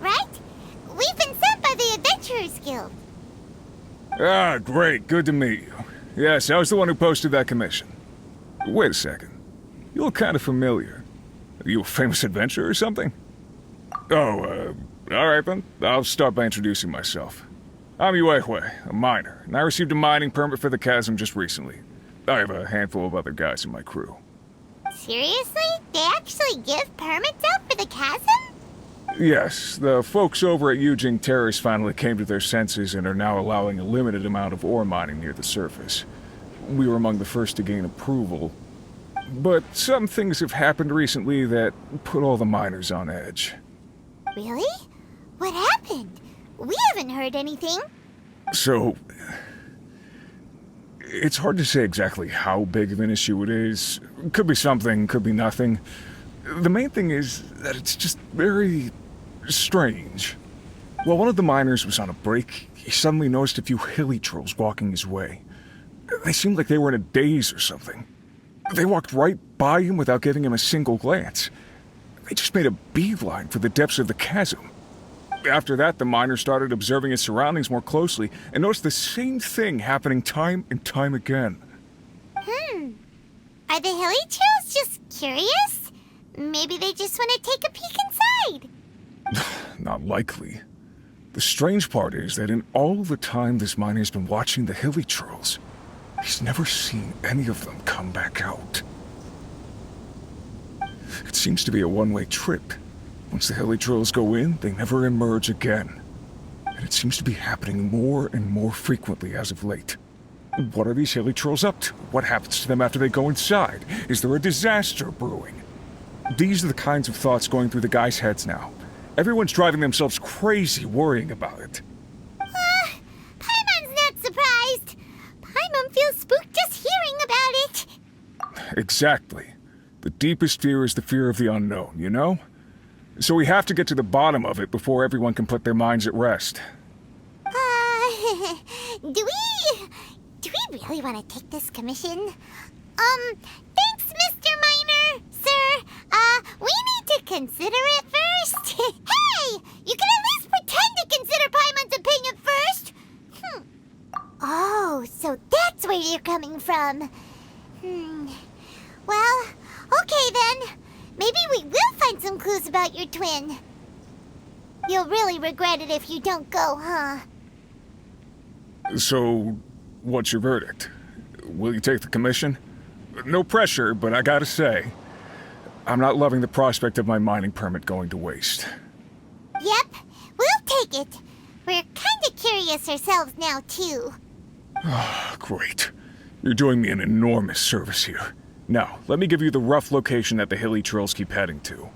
Right? We've been sent by the Adventurers Guild. Ah, great. Good to meet you. Yes, I was the one who posted that commission. Wait a second. You look kind of familiar. Are you a famous adventurer or something? Oh, alright then. I'll start by introducing myself. I'm Yuehue, a miner, and I received a mining permit for the chasm just recently. I have a handful of other guys in my crew. Seriously? They actually give permits out for the chasm? Yes, the folks over at Yujing Terrace finally came to their senses and are now allowing a limited amount of ore mining near the surface. We were among the first to gain approval. But some things have happened recently that put all the miners on edge. Really? What happened? We haven't heard anything. So, it's hard to say exactly how big of an issue it is. Could be something, could be nothing. The main thing is that it's just very strange. While one of the miners was on a break, he suddenly noticed a few hilly trolls walking his way. They seemed like they were in a daze or something. They walked right by him without giving him a single glance. They just made a beeline for the depths of the chasm. After that, the miner started observing his surroundings more closely and noticed the same thing happening time and time again. Are the hilly trolls just curious? Maybe they just want to take a peek inside. Not likely. The strange part is that in all the time this miner's been watching the hilly trolls, he's never seen any of them come back out. It seems to be a one-way trip. Once the hilly trolls go in, they never emerge again. And it seems to be happening more and more frequently as of late. What are these hilly trolls up to? What happens to them after they go inside? Is there a disaster brewing? These are the kinds of thoughts going through the guys' heads now. Everyone's driving themselves crazy worrying about it. Paimon's not surprised. Paimon feels spooked just hearing about it. Exactly. The deepest fear is the fear of the unknown, you know? So we have to get to the bottom of it before everyone can put their minds at rest. Do we really want to take this commission? Thanks, Mr. Miner, sir. We need to consider it first. Hey! You can at least pretend to consider Paimon's opinion first. Oh, so that's where you're coming from. Well, okay then. Maybe we will find some clues about your twin. You'll really regret it if you don't go, huh? So, what's your verdict? Will you take the commission? No pressure, but I gotta say, I'm not loving the prospect of my mining permit going to waste. Yep, we'll take it. We're kinda curious ourselves now, too. Great. You're doing me an enormous service here. Now, let me give you the rough location that the hilly trolls keep heading to.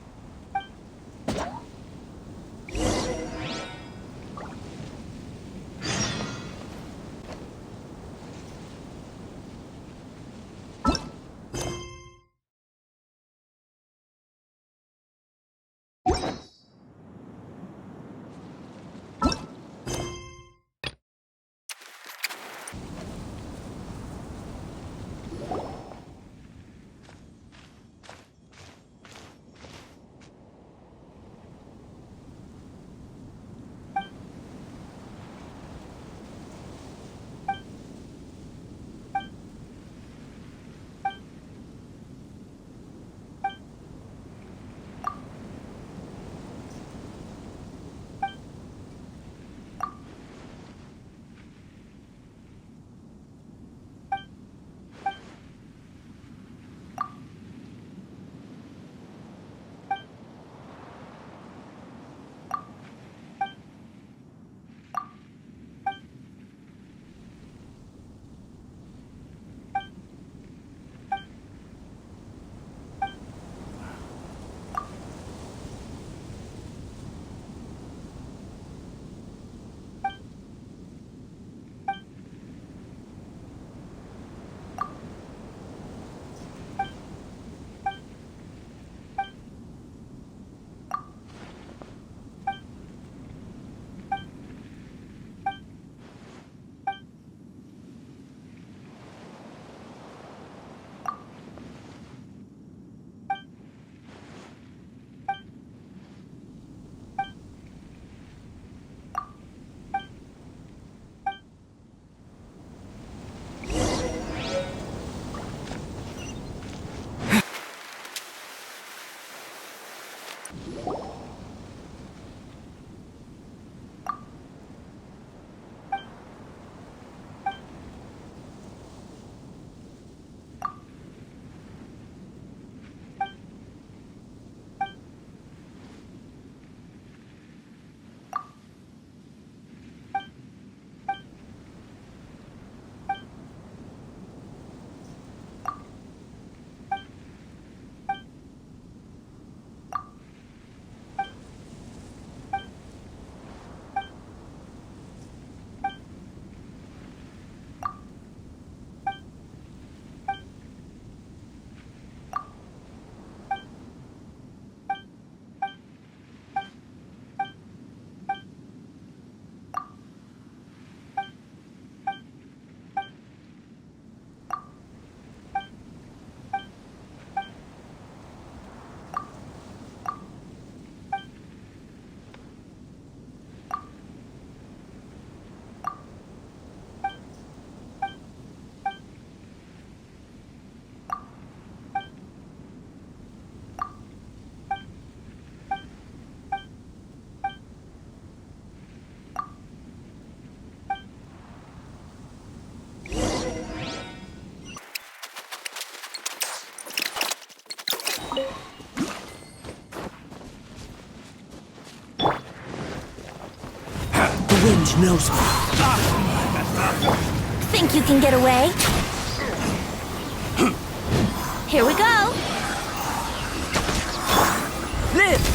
Mage knows me. Think you can get away? Here we go! Live!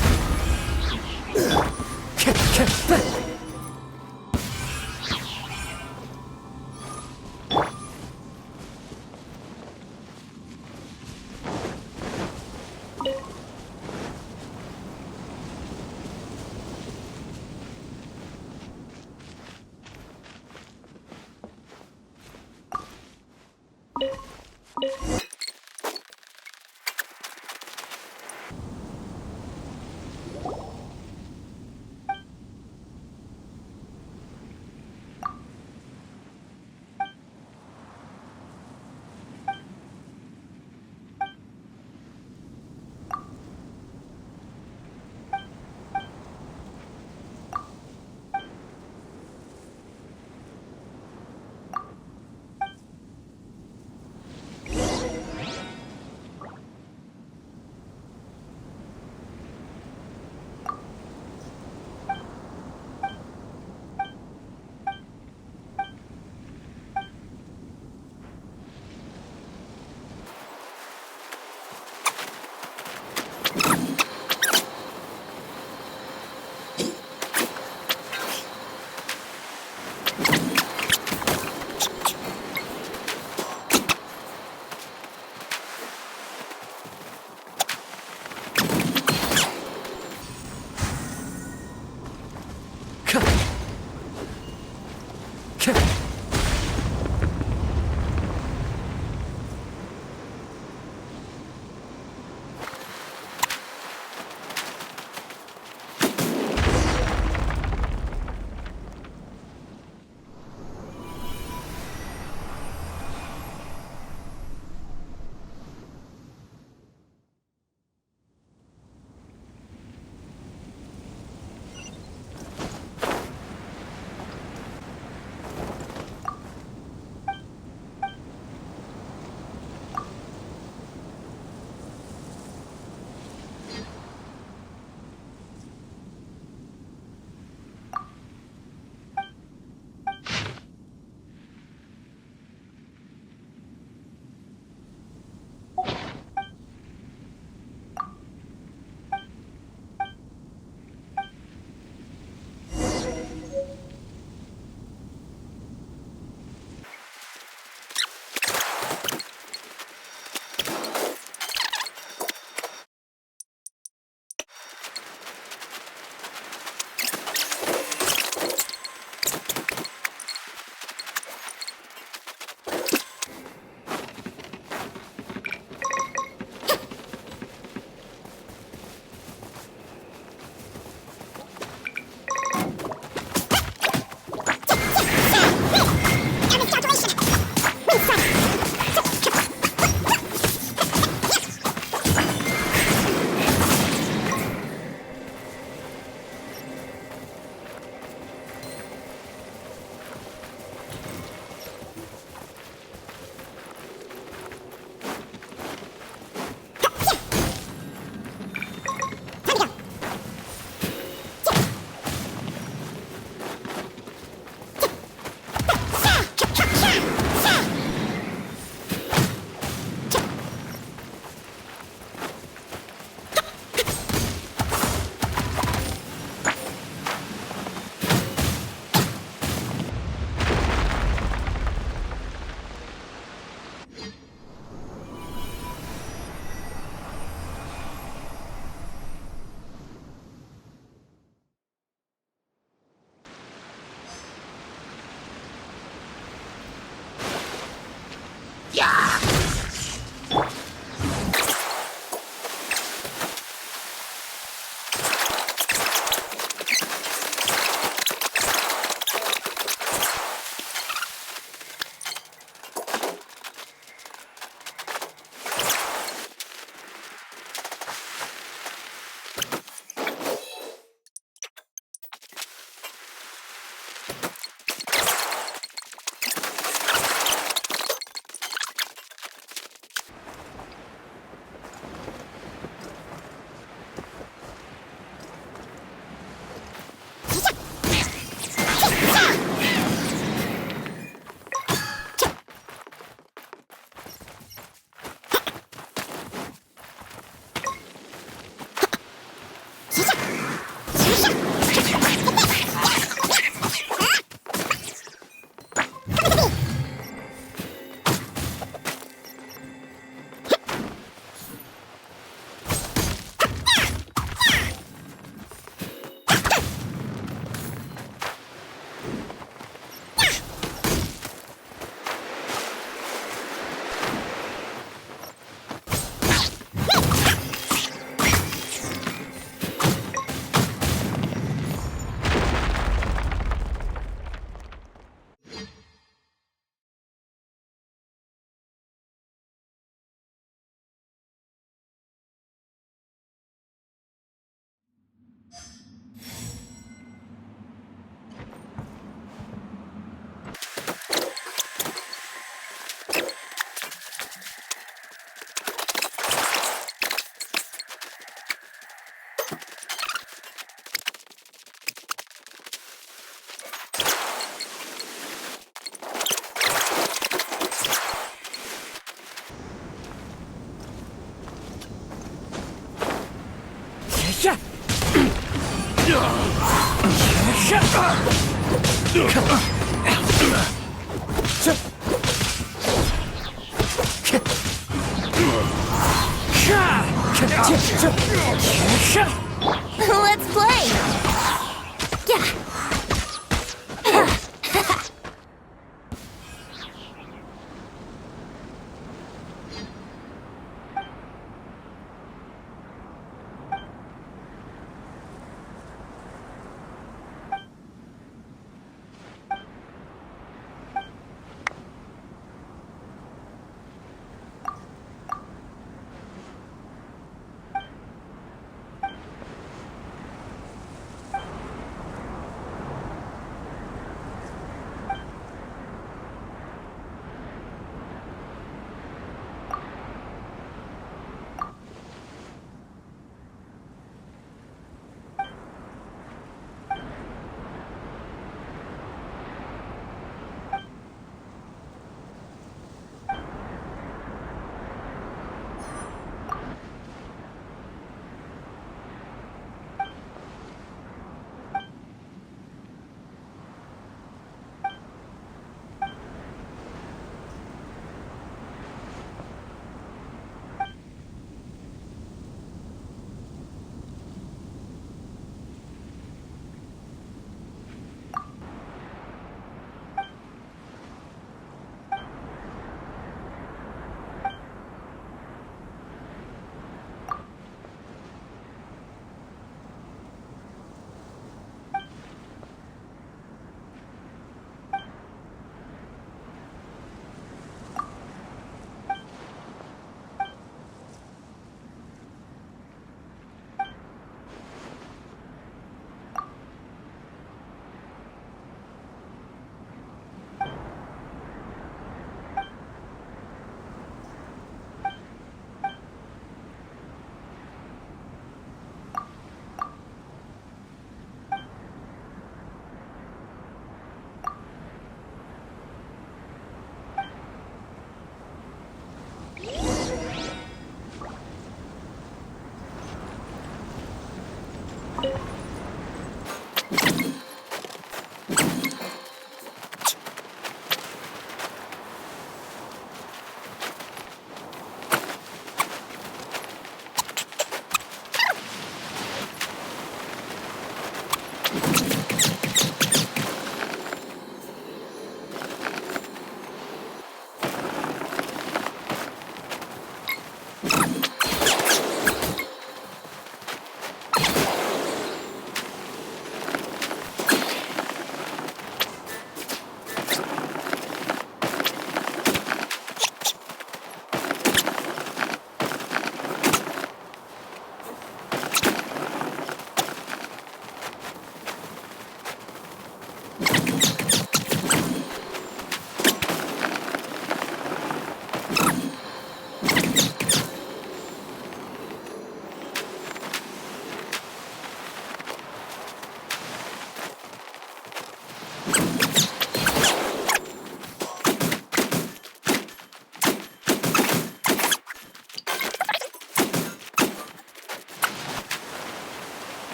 Let's play!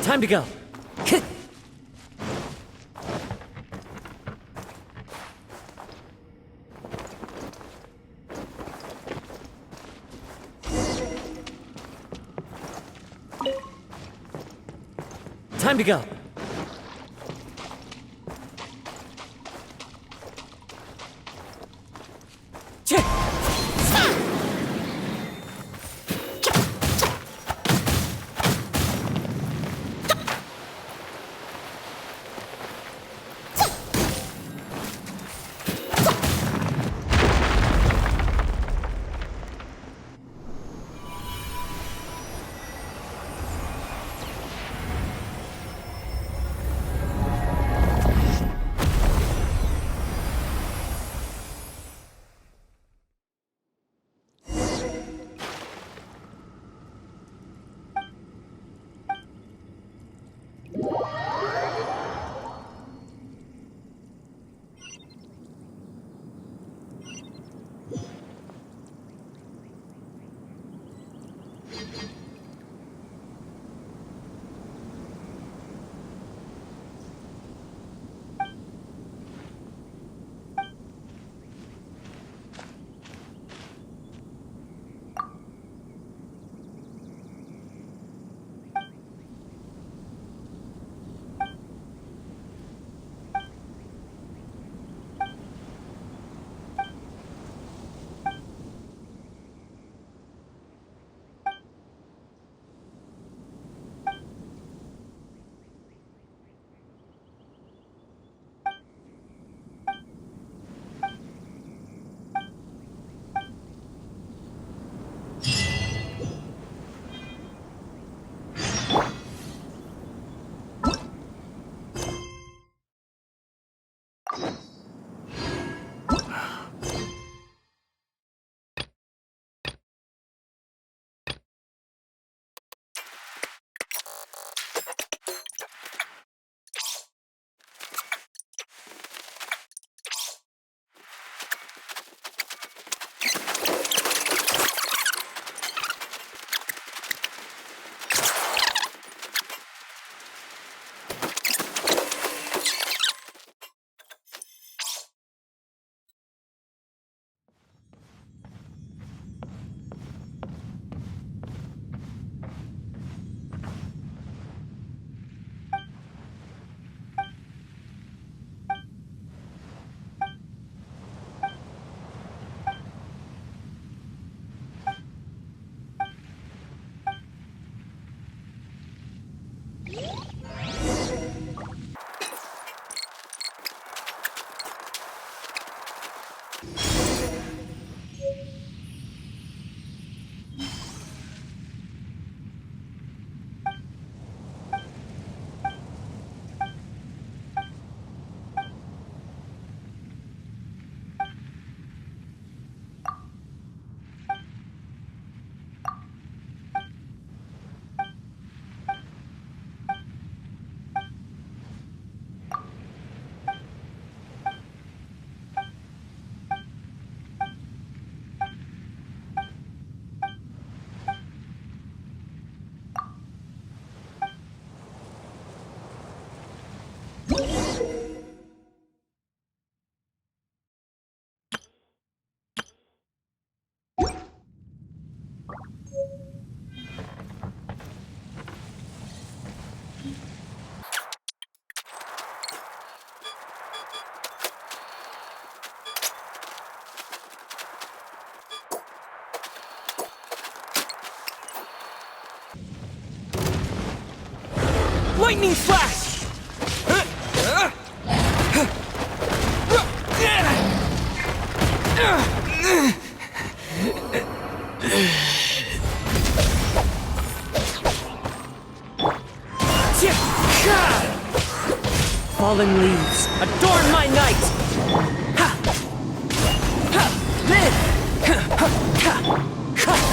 Time to go. Time to go. Lightning flash! Fallen leaves, adorn my night! Ha! Ha! Live! Ha! Ha! Ha! Ha!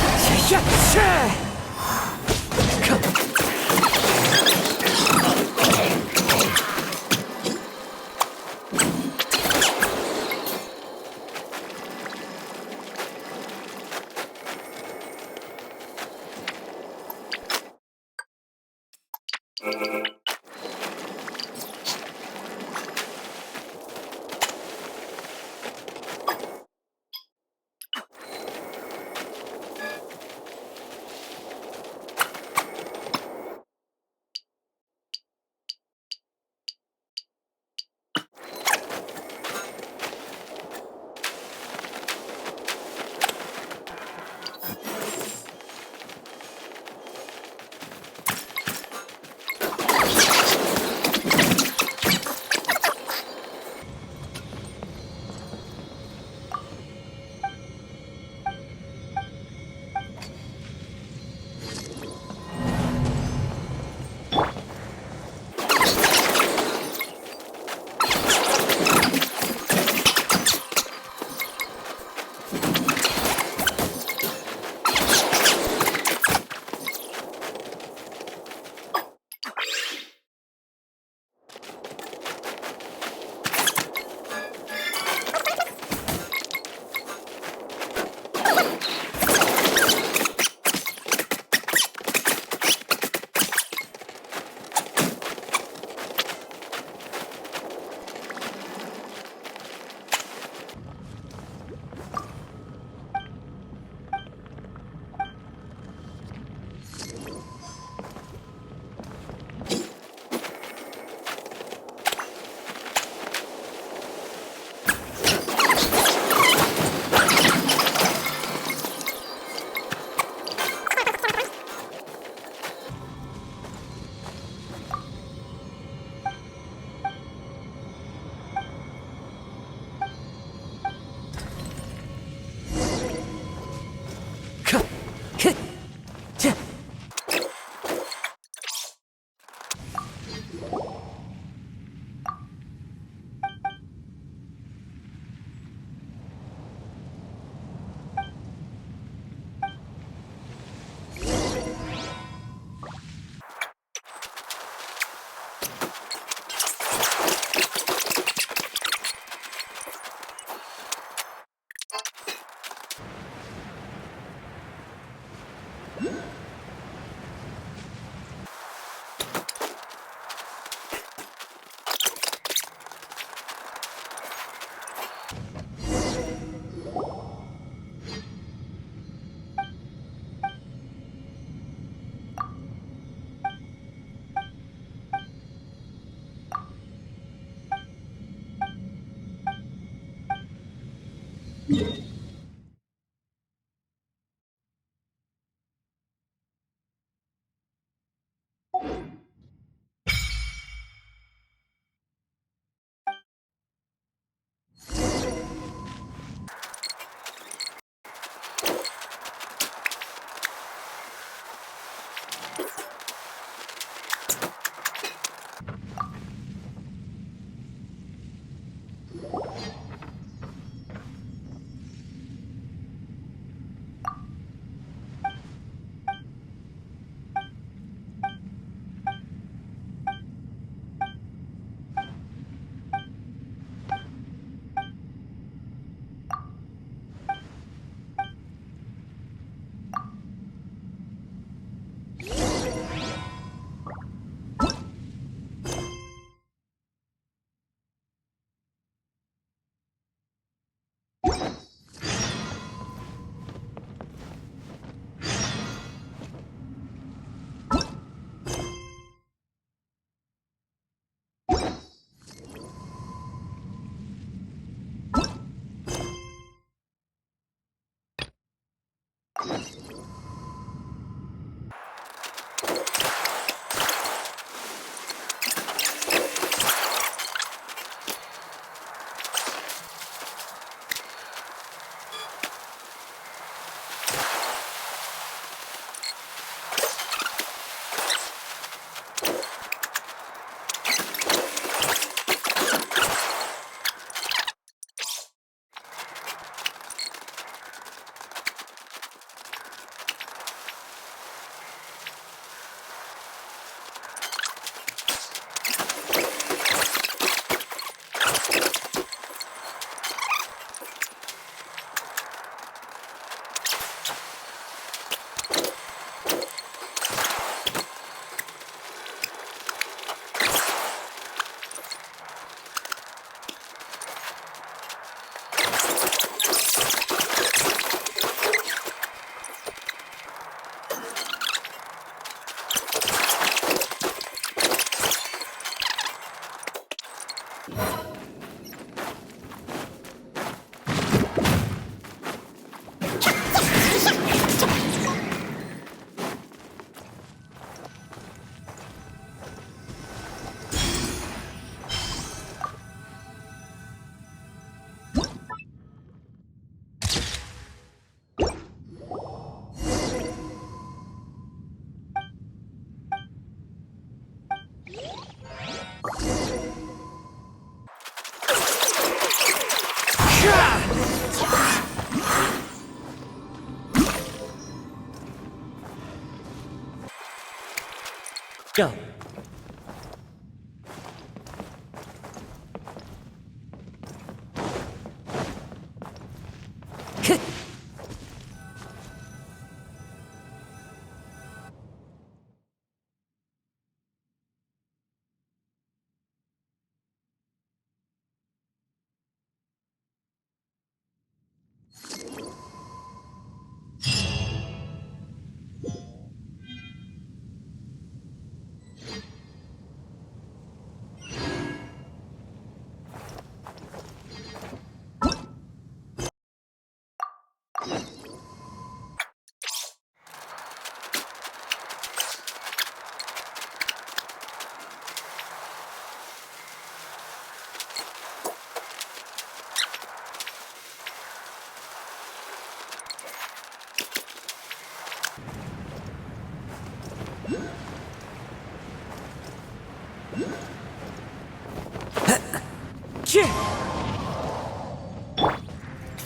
Go.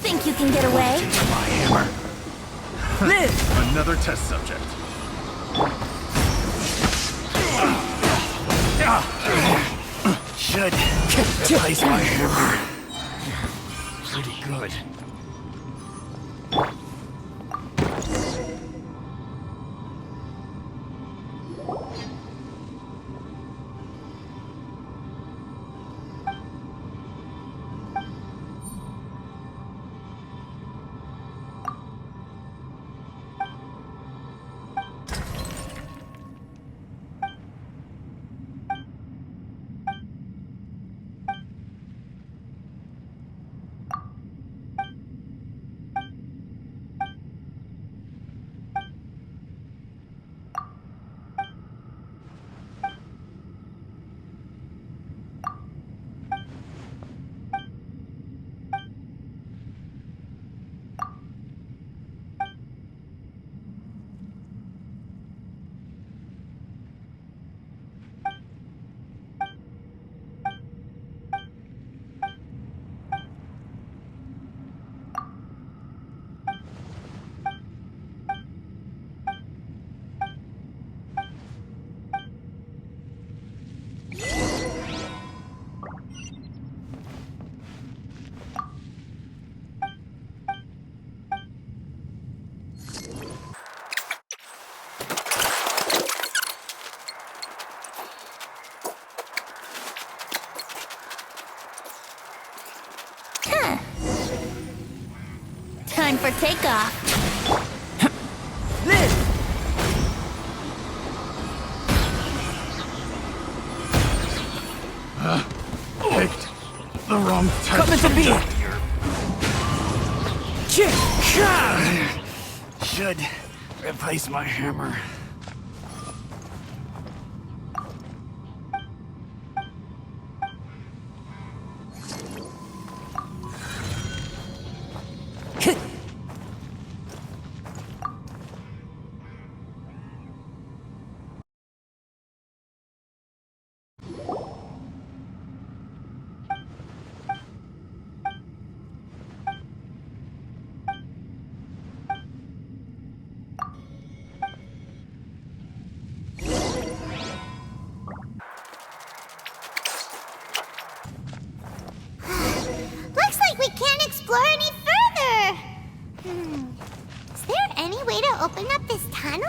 Think you can get away? My hammer. Live! Another test subject. Should replace my hammer. Pretty good. Time for takeoff. Live! Picked the wrong test Come into being! subject. Should replace my hammer. Looks like we can't explore any further. Is there any way to open up this tunnel?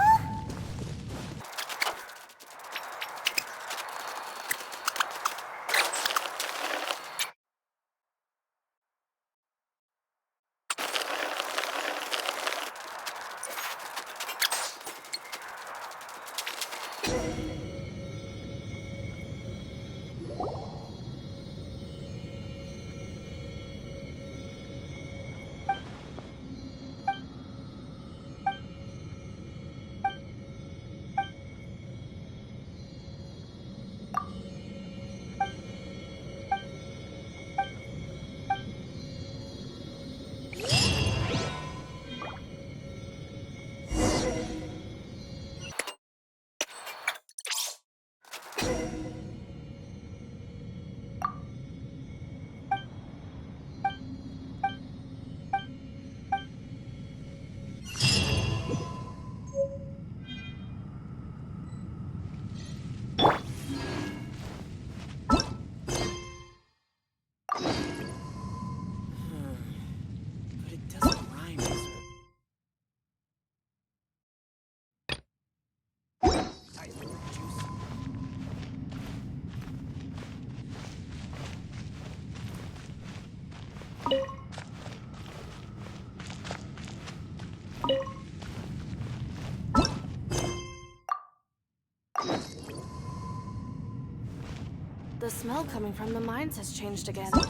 The smell coming from the mines has changed again. Please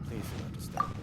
do not disturb me.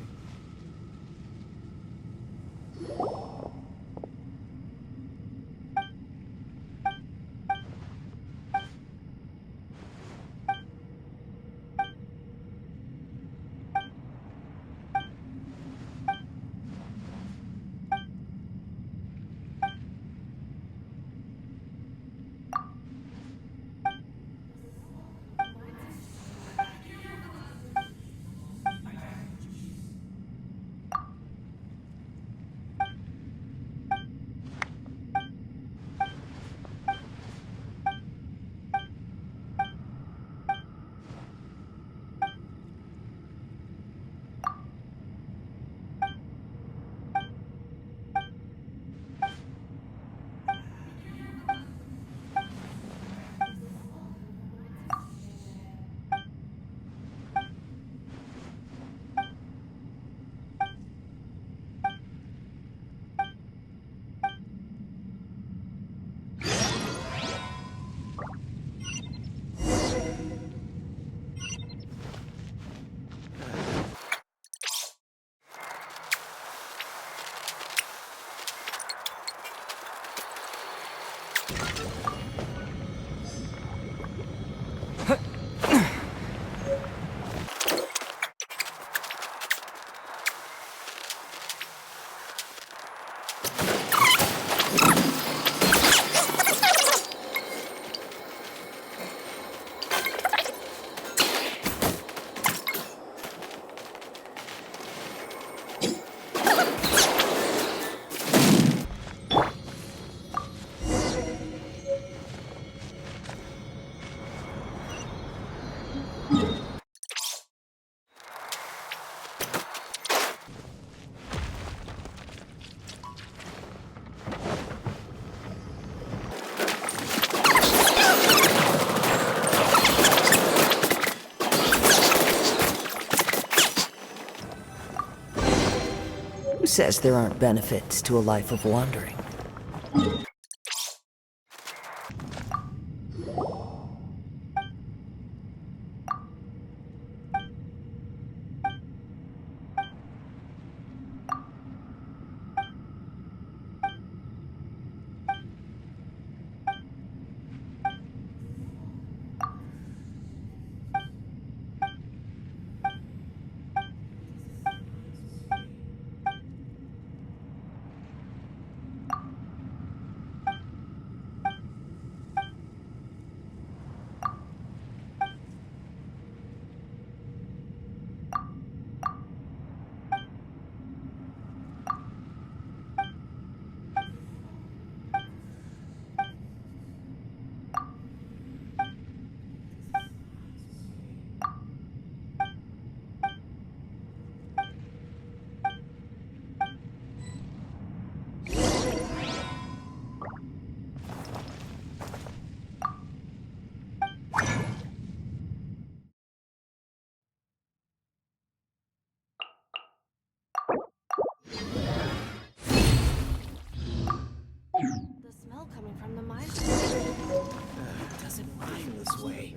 Who says there aren't benefits to a life of wandering? The smell coming from the mines. It doesn't rhyme this way.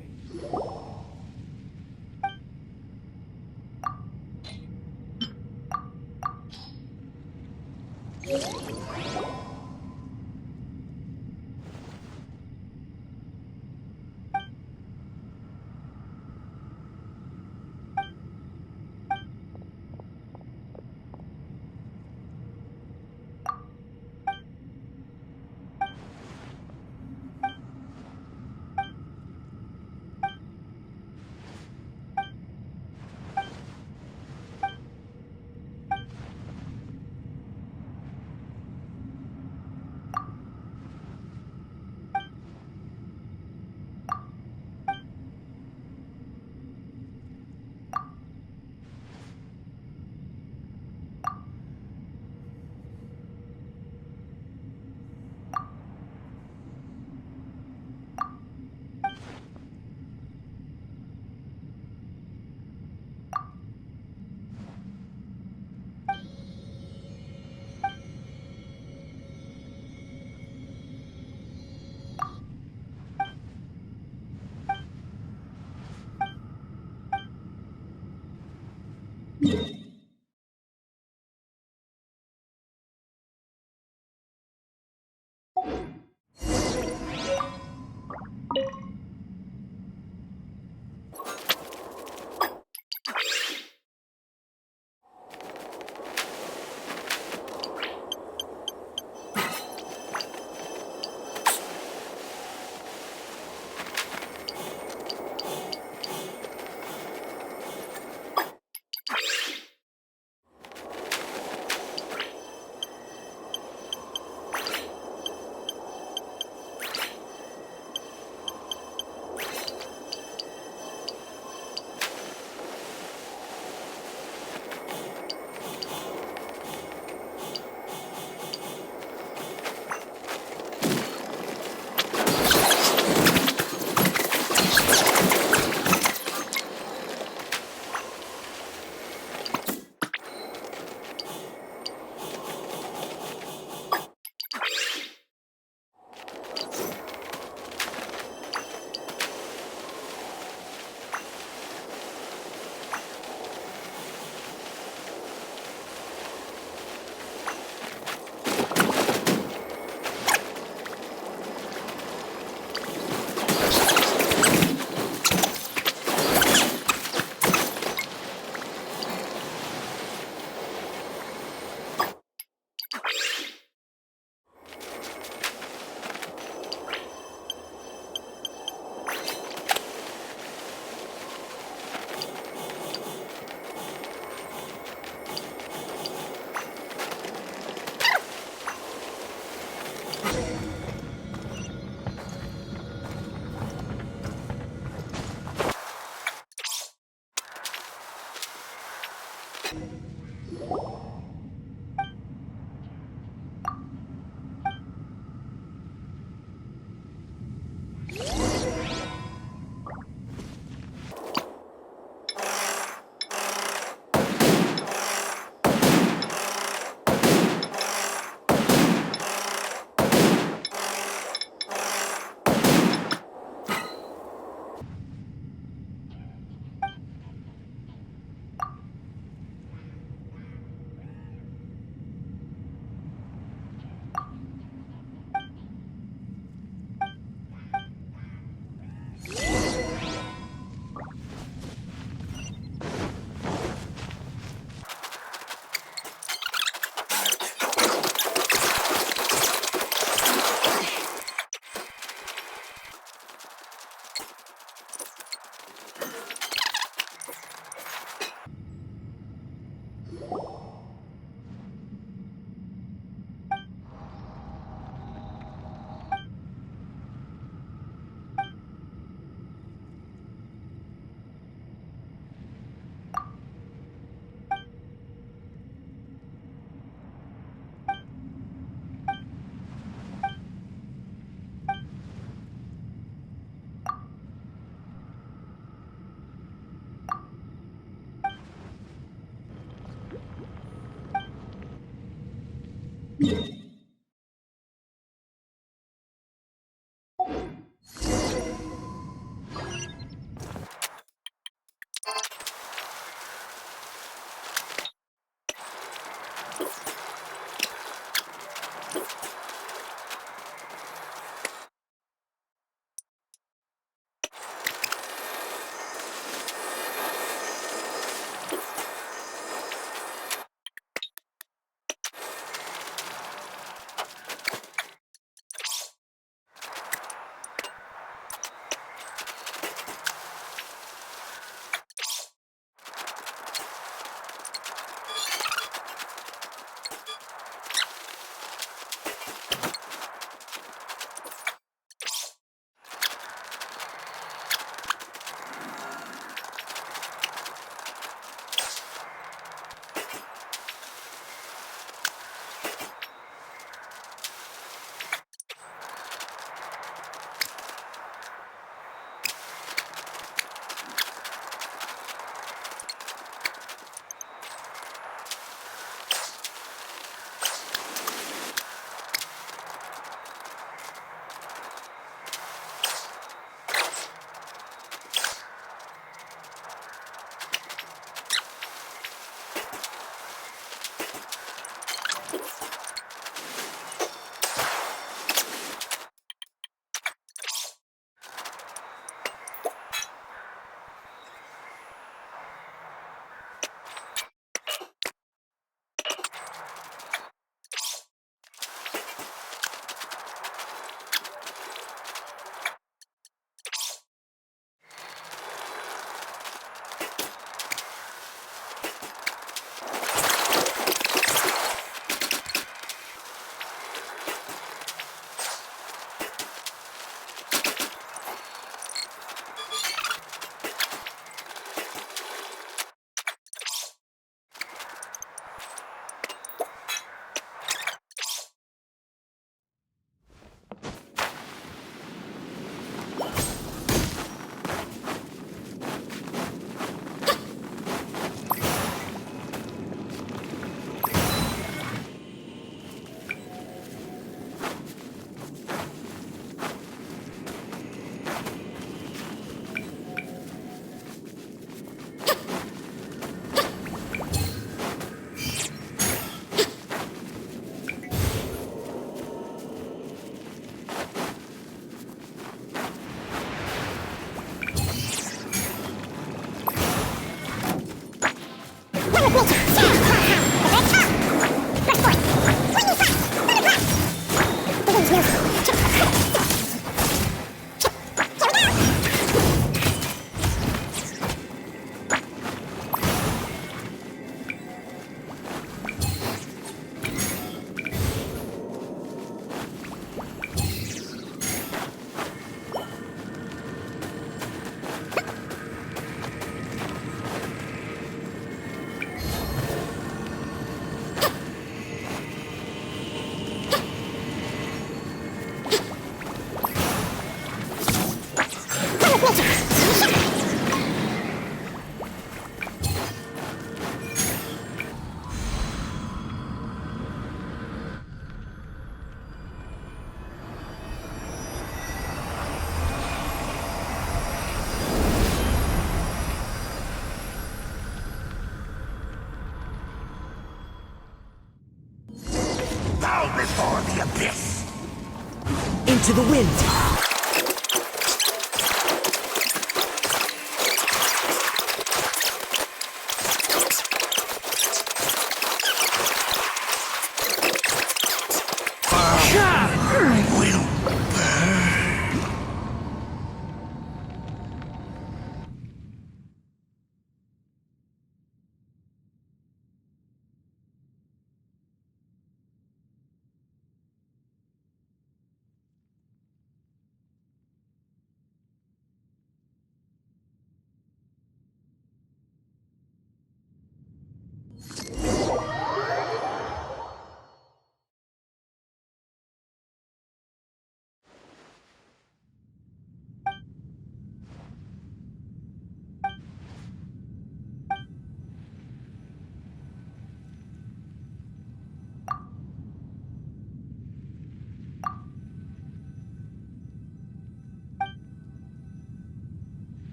Into the wind!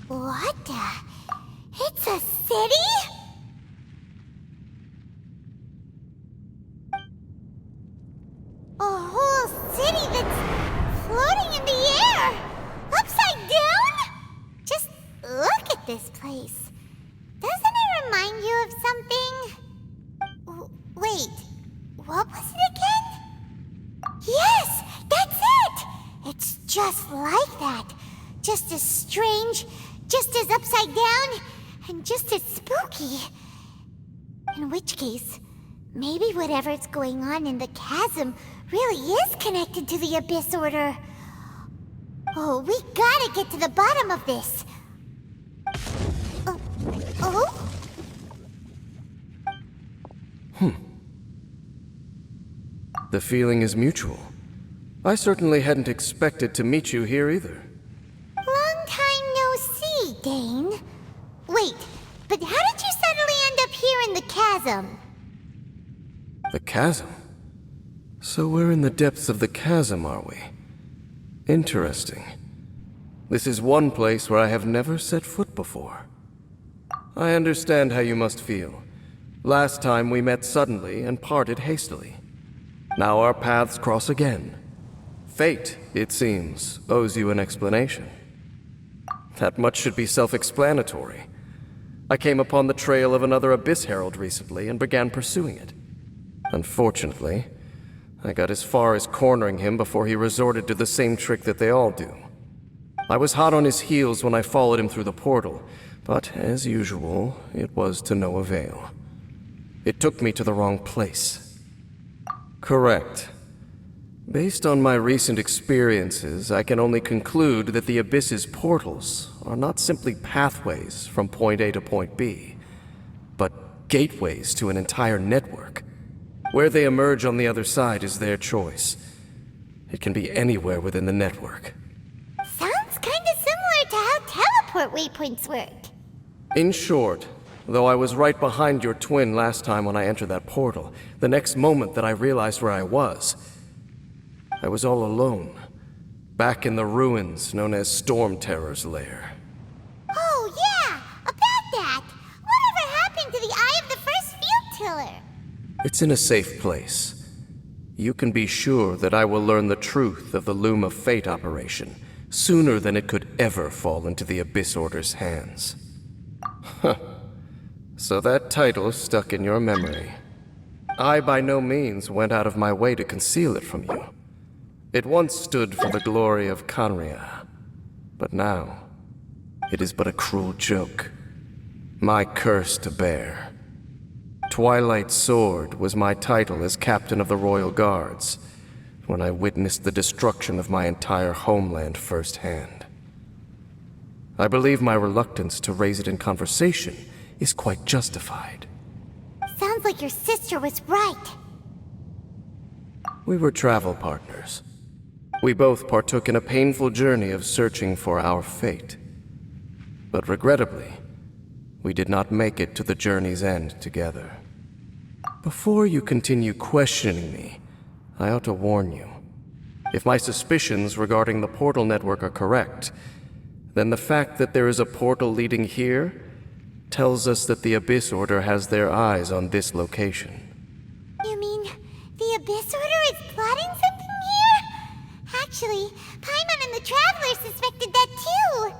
What the? It's a city? A whole city that's floating in the air! Upside down? Just look at this place. Doesn't it remind you of something? Wait, what was it again? Yes, that's it! It's just like that. Just as strange, just as upside down, and just as spooky. In which case, maybe whatever's going on in the chasm really is connected to the Abyss Order. Oh, we gotta get to the bottom of this. Oh? The feeling is mutual. I certainly hadn't expected to meet you here either. Long time no see, Dane. Wait, but how did you suddenly end up here in the chasm? The chasm? So we're in the depths of the chasm, are we? Interesting. This is one place where I have never set foot before. I understand how you must feel. Last time we met suddenly and parted hastily. Now our paths cross again. Fate, it seems, owes you an explanation. That much should be self-explanatory. I came upon the trail of another Abyss Herald recently and began pursuing it. Unfortunately, I got as far as cornering him before he resorted to the same trick that they all do. I was hot on his heels when I followed him through the portal, but as usual, it was to no avail. It took me to the wrong place. Correct. Based on my recent experiences, I can only conclude that the Abyss's portals are not simply pathways from point A to point B, but gateways to an entire network. Where they emerge on the other side is their choice. It can be anywhere within the network. Sounds kinda similar to how teleport waypoints work. In short, though I was right behind your twin last time when I entered that portal, the next moment that I realized where I was all alone, back in the ruins known as Storm Terror's lair. Oh yeah, about that! Whatever happened to the Eye of the First Field Tiller? It's in a safe place. You can be sure that I will learn the truth of the Loom of Fate operation sooner than it could ever fall into the Abyss Order's hands. Huh. So that title stuck in your memory. I by no means went out of my way to conceal it from you. It once stood for the glory of Kanria, but now it is but a cruel joke. My curse to bear. Twilight Sword was my title as captain of the Royal Guards when I witnessed the destruction of my entire homeland firsthand. I believe my reluctance to raise it in conversation is quite justified. Sounds like your sister was right. We were travel partners. We both partook in a painful journey of searching for our fate. But regrettably, we did not make it to the journey's end together. Before you continue questioning me, I ought to warn you. If my suspicions regarding the portal network are correct, then the fact that there is a portal leading here tells us that the Abyss Order has their eyes on this location. You mean the Abyss Order is plotting something here? Actually, Paimon and the Traveler suspected that too.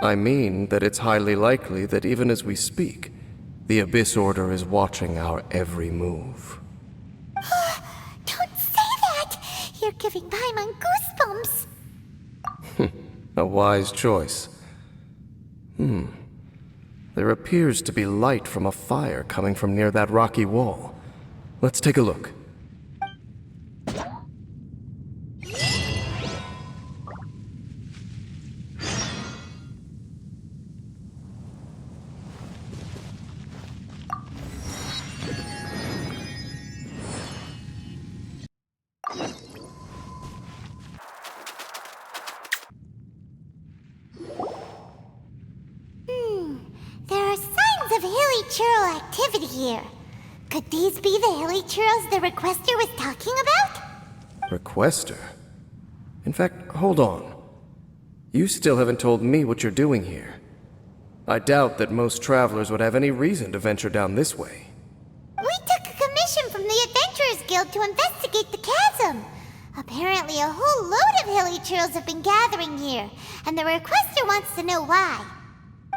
I mean that it's highly likely that even as we speak, the Abyss Order is watching our every move. Don't say that! You're giving Paimon goosebumps. A wise choice. There appears to be light from a fire coming from near that rocky wall. Let's take a look. There are signs of hilly churl activity here. Could these be the hilly churls the Requester was talking about? Requester? In fact, hold on. You still haven't told me what you're doing here. I doubt that most travelers would have any reason to venture down this way. We took a commission from the Adventurers Guild to investigate the chasm. Apparently a whole load of hilly churls have been gathering here, and the Requester wants to know why.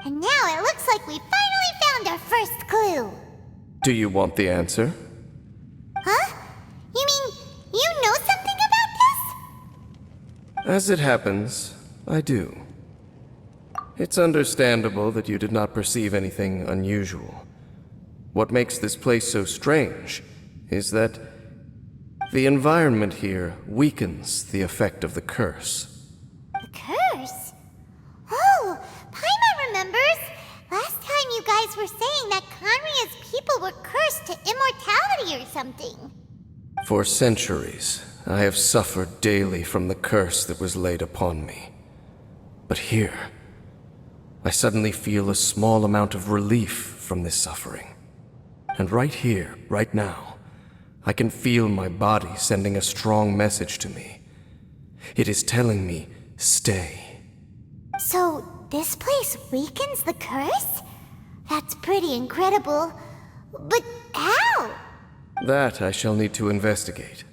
And now it looks like we finally found our first clue. Do you want the answer? Huh? You mean you know something about this? As it happens, I do. It's understandable that you did not perceive anything unusual. What makes this place so strange is that the environment here weakens the effect of the curse. The curse? Oh, Paimon remembers. Last time you guys were saying that Kanria's people were cursed to immortality or something. For centuries, I have suffered daily from the curse that was laid upon me. But here, I suddenly feel a small amount of relief from this suffering. And right here, right now, I can feel my body sending a strong message to me. It is telling me, stay. So, this place weakens the curse? That's pretty incredible. But how? That I shall need to investigate.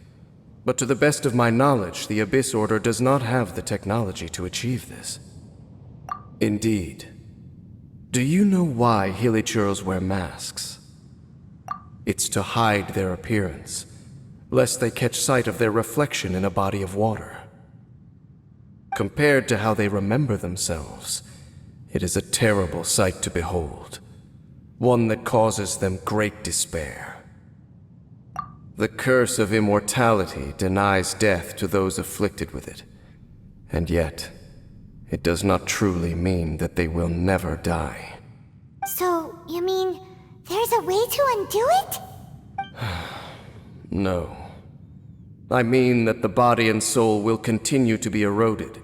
But to the best of my knowledge, the Abyss Order does not have the technology to achieve this. Indeed. Do you know why Hilichurls wear masks? It's to hide their appearance, lest they catch sight of their reflection in a body of water. Compared to how they remember themselves, it is a terrible sight to behold, one that causes them great despair. The curse of immortality denies death to those afflicted with it, and yet, it does not truly mean that they will never die. So, you mean there's a way to undo it? No. I mean that the body and soul will continue to be eroded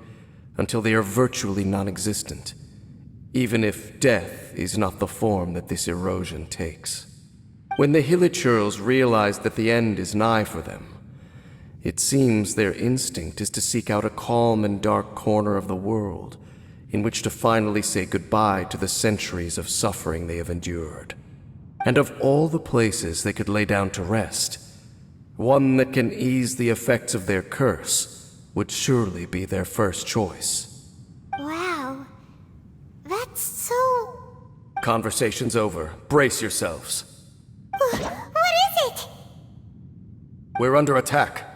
until they are virtually non-existent, even if death is not the form that this erosion takes. When the Hilichurls realize that the end is nigh for them, it seems their instinct is to seek out a calm and dark corner of the world in which to finally say goodbye to the centuries of suffering they have endured. And of all the places they could lay down to rest, one that can ease the effects of their curse would surely be their first choice. Wow. That's so... Conversation's over. Brace yourselves. What is it? We're under attack.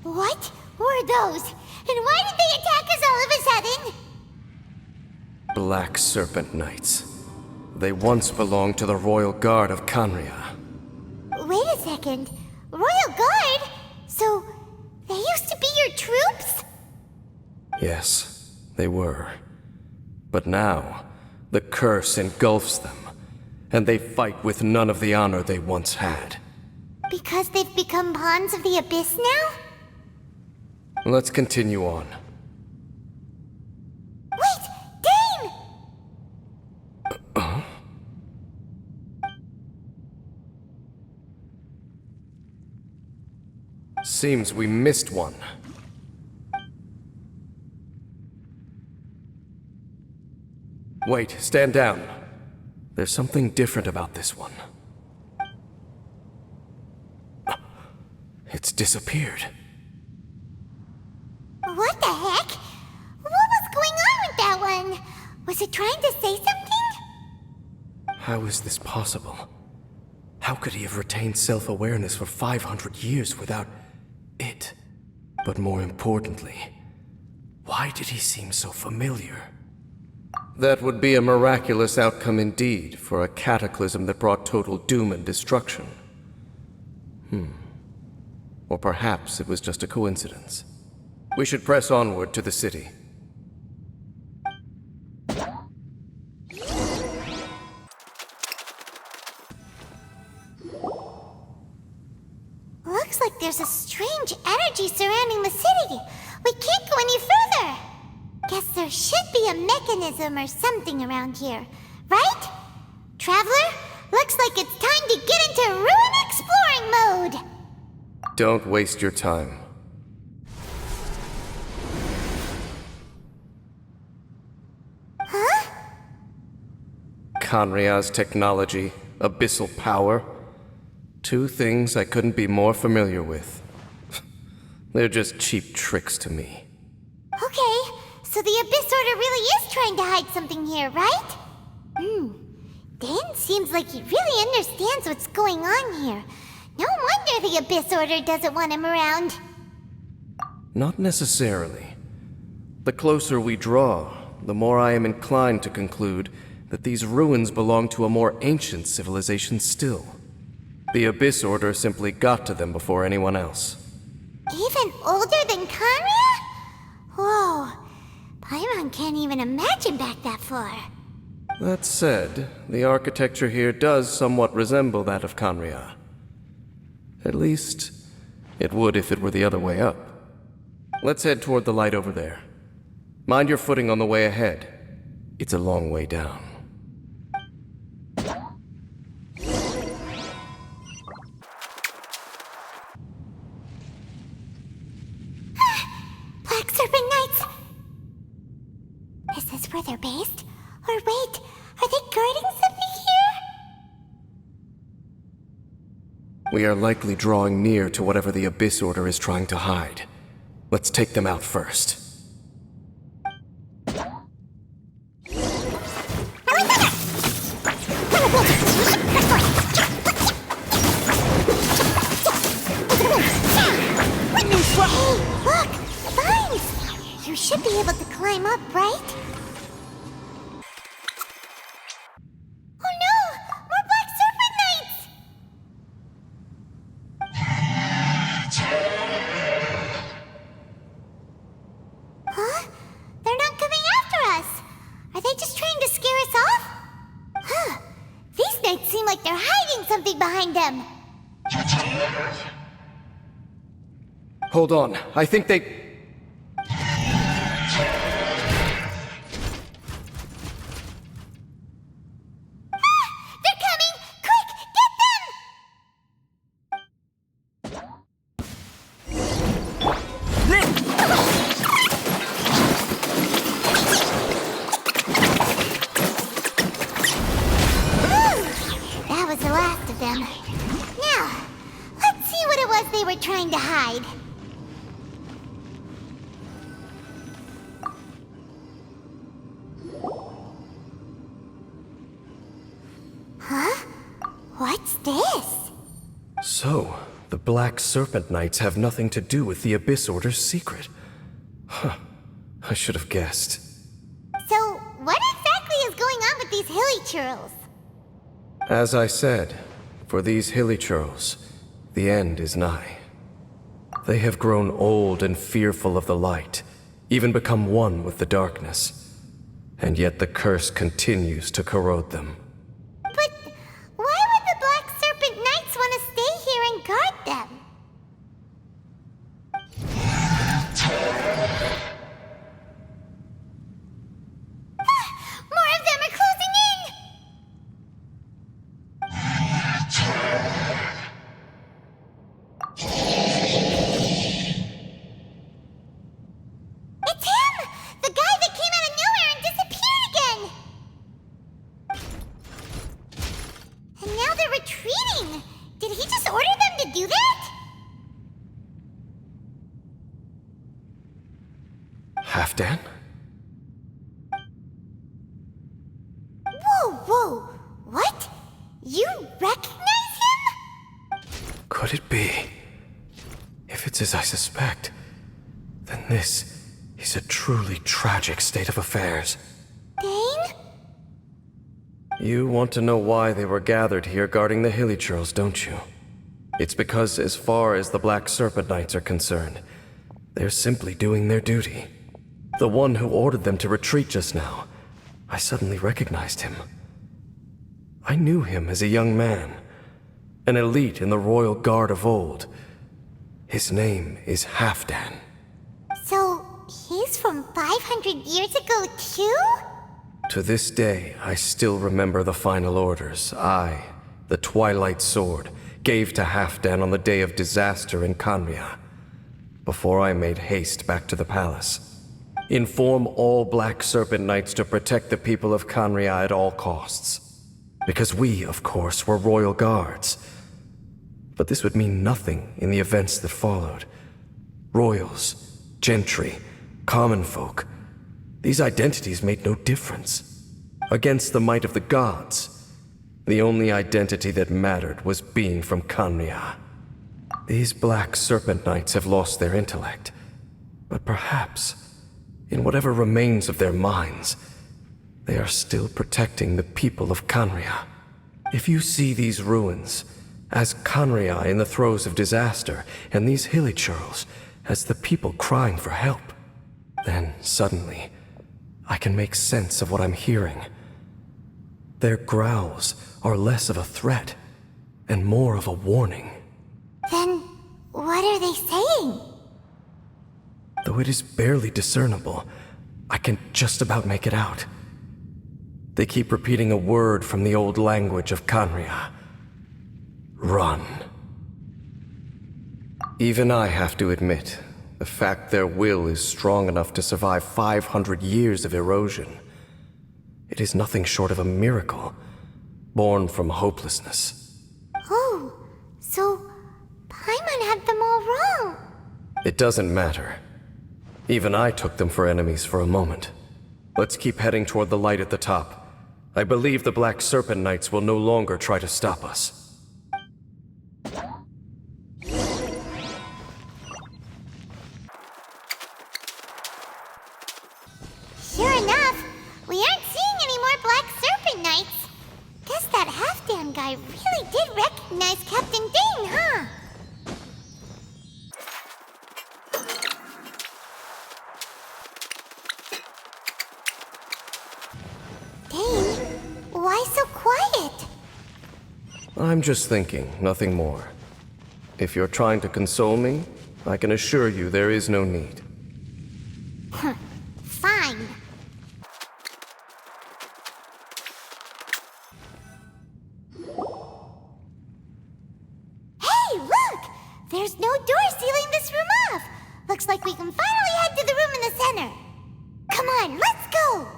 What were those? And why did they attack us all of a sudden? Black Serpent Knights. They once belonged to the Royal Guard of Khaenri'ah. Wait a second. Royal Guard? So, they used to be your troops? Yes, they were. But now, the curse engulfs them, and they fight with none of the honor they once had. Because they've become pawns of the Abyss now? Let's continue on. Wait! Dane! Seems we missed one. Wait, stand down. There's something different about this one. It's disappeared. What the heck? What was going on with that one? Was it trying to say something? How is this possible? How could he have retained self-awareness for 500 years without it? But more importantly, why did he seem so familiar? That would be a miraculous outcome indeed for a cataclysm that brought total doom and destruction. Or perhaps it was just a coincidence. We should press onward to the city. Looks like there's a strange energy surrounding the city. We can't go any further. Guess there should be a mechanism or something around here, right? Traveler, looks like it's time to get into ruin exploring mode. Don't waste your time. Huh? Khaenri'ah's technology, abyssal power. Two things I couldn't be more familiar with. They're just cheap tricks to me. Okay, so the Abyss Order really is trying to hide something here, right? Dan seems like he really understands what's going on here. No wonder the Abyss Order doesn't want him around. Not necessarily. The closer we draw, the more I am inclined to conclude that these ruins belong to a more ancient civilization still. The Abyss Order simply got to them before anyone else. Even older than Khaenri'ah? Whoa, Paimon can't even imagine back that far. That said, the architecture here does somewhat resemble that of Khaenri'ah. At least, it would if it were the other way up. Let's head toward the light over there. Mind your footing on the way ahead. It's a long way down. We are likely drawing near to whatever the Abyss Order is trying to hide. Let's take them out first. Look! Vines! You should be able to climb up, right? Oh no! More Black Serpent Knights! Huh? They're not coming after us! Are they just trying to scare us off? Huh. These knights seem like they're hiding something behind them. Hold on, I think they... They're coming! Quick, get them! That was the last of them. Now, let's see what it was they were trying to hide. Huh? What's this? So, the Black Serpent Knights have nothing to do with the Abyss Order's secret. Huh. I should have guessed. So, what exactly is going on with these hilly churls? As I said, for these hilly churls, the end is nigh. They have grown old and fearful of the light, even become one with the darkness. And yet the curse continues to corrode them. But why would the Black Serpent Knights want to stay here and guard them? More of them are closing in! It's him! The guy that came out of nowhere and disappeared again! And now they're retreating! Did he just order them to do that? Halfdan? Whoa! What? You recognize him? Could it be? If it's as I suspect, then this is a truly tragic state of affairs. Dane? You want to know why they were gathered here guarding the hilly churls, don't you? It's because as far as the Black Serpent Knights are concerned, they're simply doing their duty. The one who ordered them to retreat just now, I suddenly recognized him. I knew him as a young man, an elite in the royal guard of old. His name is Halfdan. So, he's from 500 years ago too? To this day, I still remember the final orders I, the Twilight Sword, gave to Halfdan on the day of disaster in Khaenri'ah, before I made haste back to the palace. Inform all Black Serpent Knights to protect the people of Khaenri'ah at all costs. Because we, of course, were royal guards. But this would mean nothing in the events that followed. Royals, gentry, common folk, these identities made no difference. Against the might of the gods, the only identity that mattered was being from Khaenri'ah. These Black Serpent Knights have lost their intellect, but perhaps, in whatever remains of their minds, they are still protecting the people of Khaenri'ah. If you see these ruins as Khaenri'ah in the throes of disaster, and these hilly churls as the people crying for help, then suddenly I can make sense of what I'm hearing. Their growls are less of a threat and more of a warning. Then, what are they saying? Though it is barely discernible, I can just about make it out. They keep repeating a word from the old language of Khaenri'ah. Run. Even I have to admit, the fact their will is strong enough to survive 500 years of erosion. It is nothing short of a miracle, born from hopelessness. Oh, so Archon had them all wrong. It doesn't matter. Even I took them for enemies for a moment. Let's keep heading toward the light at the top. I believe the Black Serpent Knights will no longer try to stop us. Sure enough, we aren't seeing any more Black Serpent Knights. Guess that half-damn guy really did recognize Captain Dane, huh? Dane, why so quiet? I'm just thinking, nothing more. If you're trying to console me, I can assure you there is no need. Fine. Hey, look! There's no door sealing this room off. Looks like we can finally head to the room in the center. Come on, let's go!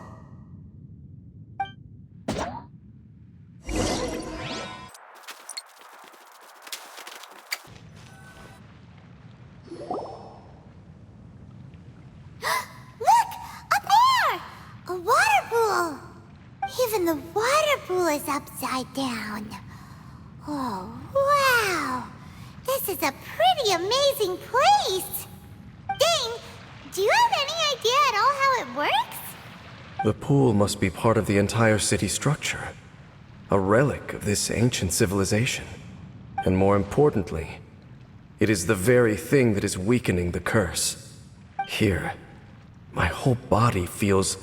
Look! Up there! A water pool! Even the water pool is upside down. Oh, wow! This is a pretty amazing place! Dane, do you have any idea at all how it works? The pool must be part of the entire city structure. A relic of this ancient civilization. And more importantly, it is the very thing that is weakening the curse. Here, my whole body feels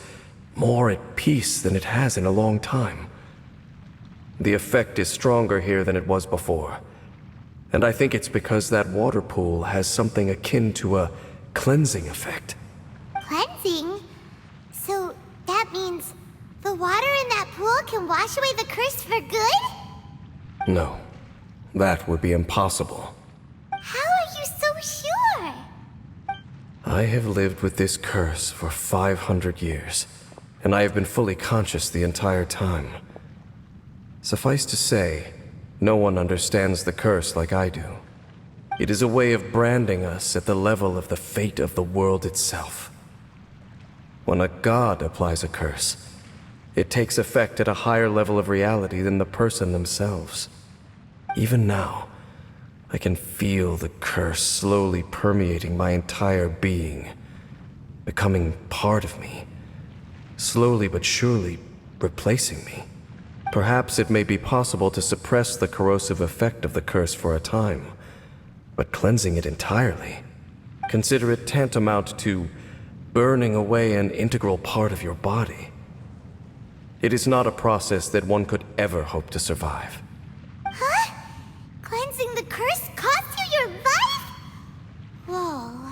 more at peace than it has in a long time. The effect is stronger here than it was before. And I think it's because that water pool has something akin to a cleansing effect. Cleansing? So that means the water in that pool can wash away the curse for good? No, that would be impossible. How are you so sure? I have lived with this curse for 500 years, and I have been fully conscious the entire time. Suffice to say, no one understands the curse like I do. It is a way of branding us at the level of the fate of the world itself. When a god applies a curse, it takes effect at a higher level of reality than the person themselves. Even now, I can feel the curse slowly permeating my entire being, becoming part of me, slowly but surely replacing me. Perhaps it may be possible to suppress the corrosive effect of the curse for a time, but cleansing it entirely, consider it tantamount to burning away an integral part of your body. It is not a process that one could ever hope to survive. Huh? Cleansing the curse cost you your life? Whoa.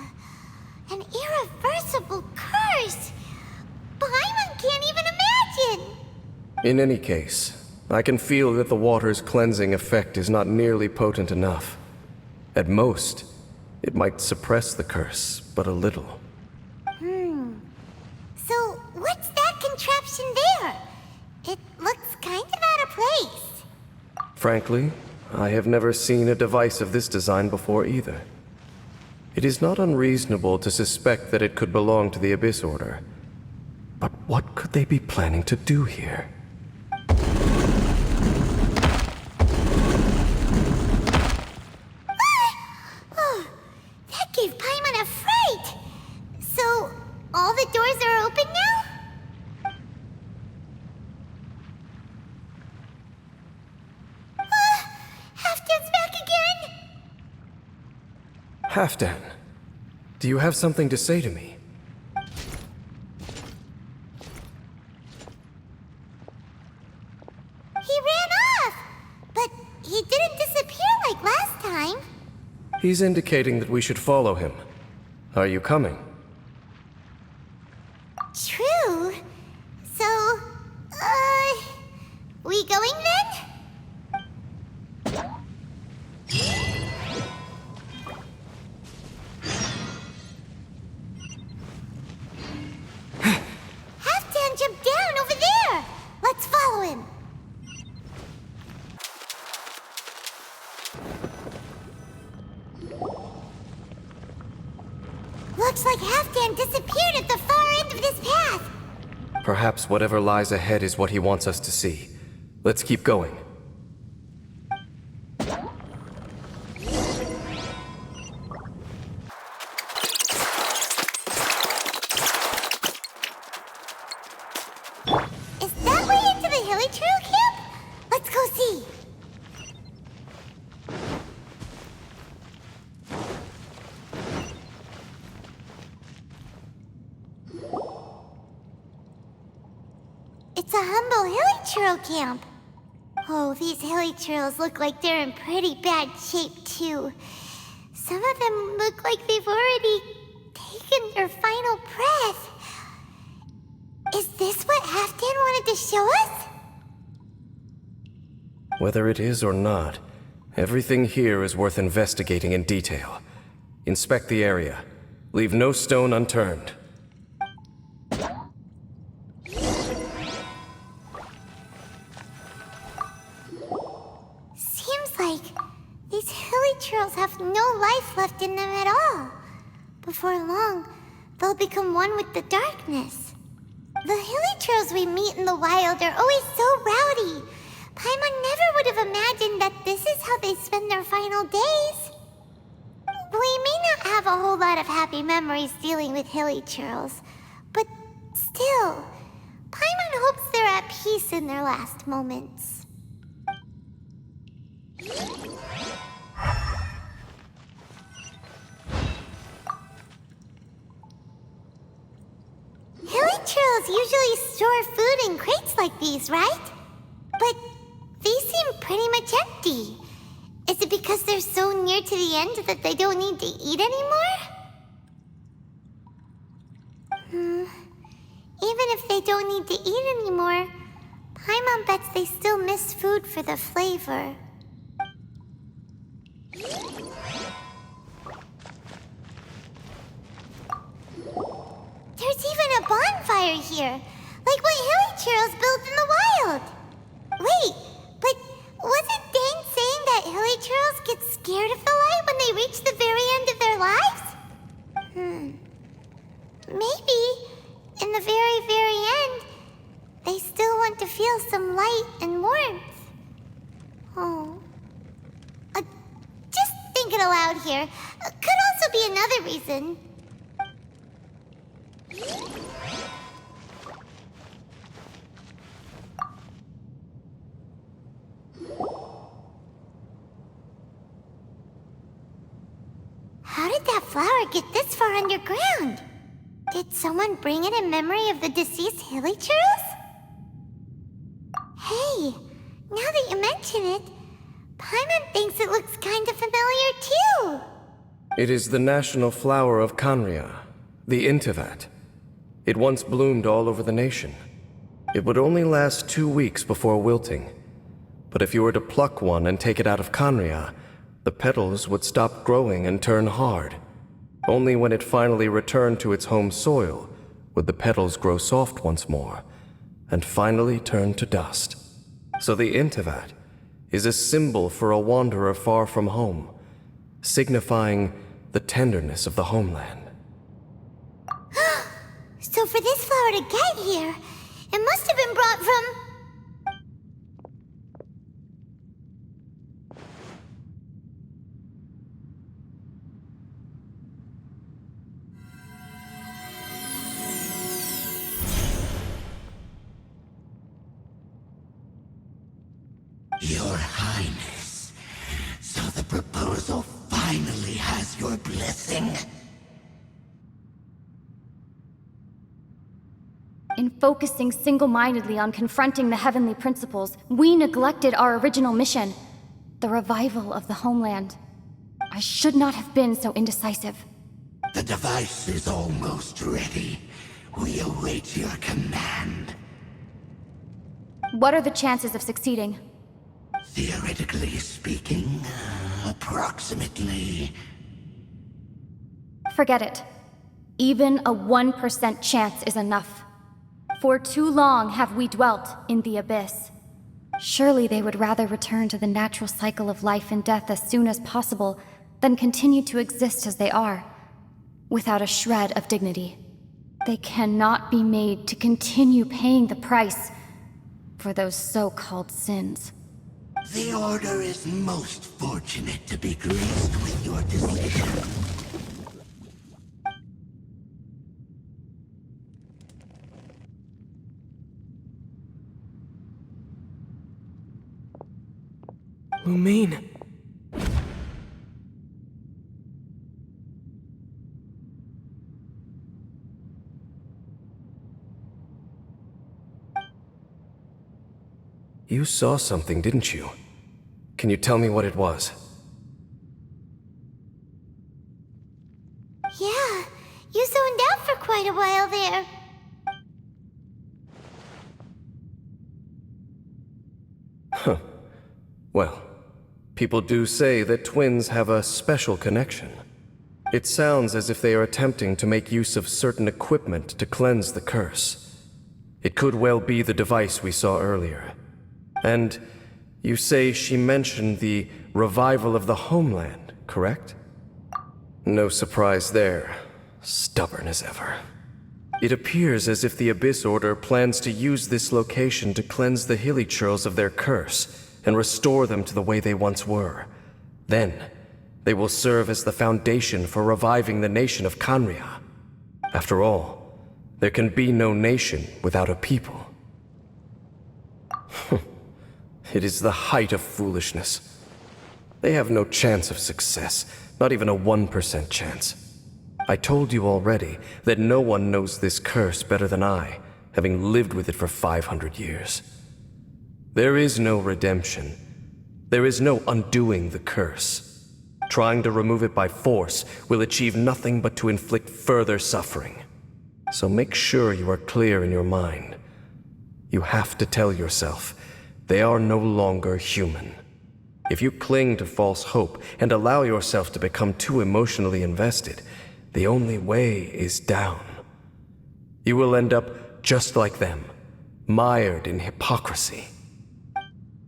An irreversible curse. Paimon can't even imagine. In any case, I can feel that the water's cleansing effect is not nearly potent enough. At most, it might suppress the curse, but a little. So, what's that contraption there? It looks kind of out of place. Frankly, I have never seen a device of this design before either. It is not unreasonable to suspect that it could belong to the Abyss Order. But what could they be planning to do here? Oh, that gave Paimon a fright. So, all the doors are open now? Halfdan's back again? Halfdan, do you have something to say to me? He ran off, but he didn't disappear like last time. He's indicating that we should follow him. Are you coming? True. So, we going then? Halfdan jumped down over there. Let's follow him. Looks like Halfdan disappeared at the far end of this path. Perhaps whatever lies ahead is what he wants us to see. Let's keep going. Is that way into the Hilly Trail camp? Let's go see. It's a humble Hilly Trail camp. Oh, these Hilly Trails look like they're in pretty bad shape, too. Some of them look like they've already taken their final breath. Is this what Halfdan wanted to show us? Whether it is or not, everything here is worth investigating in detail. Inspect the area. Leave no stone unturned. Seems like these Hilly Trails have no life left in them at all. Before long, they'll become one with the darkness. The Hilly Trails we meet in the wild are always so rowdy. Paimon never would have imagined that this is how they spend their final days. We may not have a whole lot of happy memories dealing with Hilly Trails, but still, Paimon hopes they're at peace in their last moments. Hilly Trails usually store food in crates like these, right? But these seem pretty much empty. Is it because they're so near to the end that they don't need to eat anymore? Even if they don't need to eat anymore, Paimon bets they still miss food for the flavor. There's even a bonfire here, like what Hilly Trails built in the wild. Wait, but wasn't Dane saying that Hilly Trails get scared of the light when they reach the very end of their lives? Maybe, in the very, very end, they still want to feel some light and warmth. Oh. Just thinking aloud here. Could also be another reason. How did that flower get this far underground? Did someone bring it in memory of the deceased Hilly Trails? Hey, now that you mention it, Paimon thinks it looks kind of familiar too. It is the national flower of Khaenri'ah, the Inteyvat. It once bloomed all over the nation. It would only last 2 weeks before wilting. But if you were to pluck one and take it out of Khaenri'ah, the petals would stop growing and turn hard. Only when it finally returned to its home soil would the petals grow soft once more, and finally turn to dust. So the Inteyvat is a symbol for a wanderer far from home, signifying the tenderness of the homeland. So for this flower to get here, it must have been brought from... Your Highness, so the proposal finally has your blessing? In focusing single-mindedly on confronting the heavenly principles, we neglected our original mission, the revival of the homeland. I should not have been so indecisive. The device is almost ready. We await your command. What are the chances of succeeding? Theoretically speaking, approximately. Forget it. Even a 1% chance is enough. For too long have we dwelt in the abyss. Surely they would rather return to the natural cycle of life and death as soon as possible than continue to exist as they are. without a shred of dignity. They cannot be made to continue paying the price for those so-called sins. The Order is most fortunate to be graced with your decision. Lumine. You saw something, didn't you? Can you tell me what it was? Yeah, you zoned out for quite a while there. Huh. Well, people do say that twins have a special connection. It sounds as if they are attempting to make use of certain equipment to cleanse the curse. It could well be the device we saw earlier. And you say she mentioned the revival of the homeland, correct? No surprise there. Stubborn as ever. It appears as if the Abyss Order plans to use this location to cleanse the Hilly-Churls of their curse and restore them to the way they once were. Then, they will serve as the foundation for reviving the nation of Khaenri'ah. After all, there can be no nation without a people. It is the height of foolishness. They have no chance of success, not even a 1% chance. I told you already that no one knows this curse better than I, having lived with it for 500 years. There is no redemption. There is no undoing the curse. Trying to remove it by force will achieve nothing but to inflict further suffering. So make sure you are clear in your mind. You have to tell yourself, they are no longer human. If you cling to false hope and allow yourself to become too emotionally invested, the only way is down. You will end up just like them, mired in hypocrisy.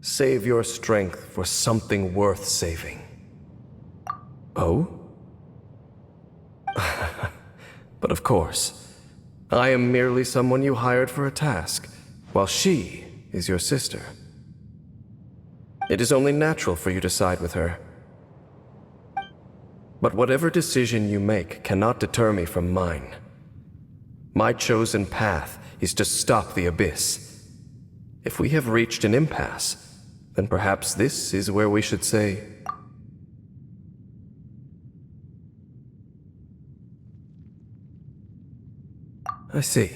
Save your strength for something worth saving. Oh? But of course, I am merely someone you hired for a task, while she is your sister. It is only natural for you to side with her. But whatever decision you make cannot deter me from mine. My chosen path is to stop the Abyss. If we have reached an impasse, then perhaps this is where we should say... I see.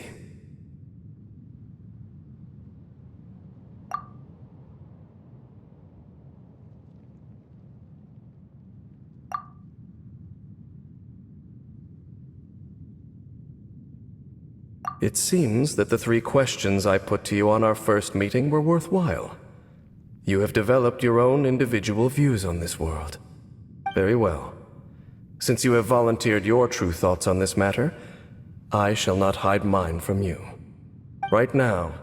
It seems that the 3 questions I put to you on our first meeting were worthwhile. You have developed your own individual views on this world. Very well. Since you have volunteered your true thoughts on this matter, I shall not hide mine from you. Right now,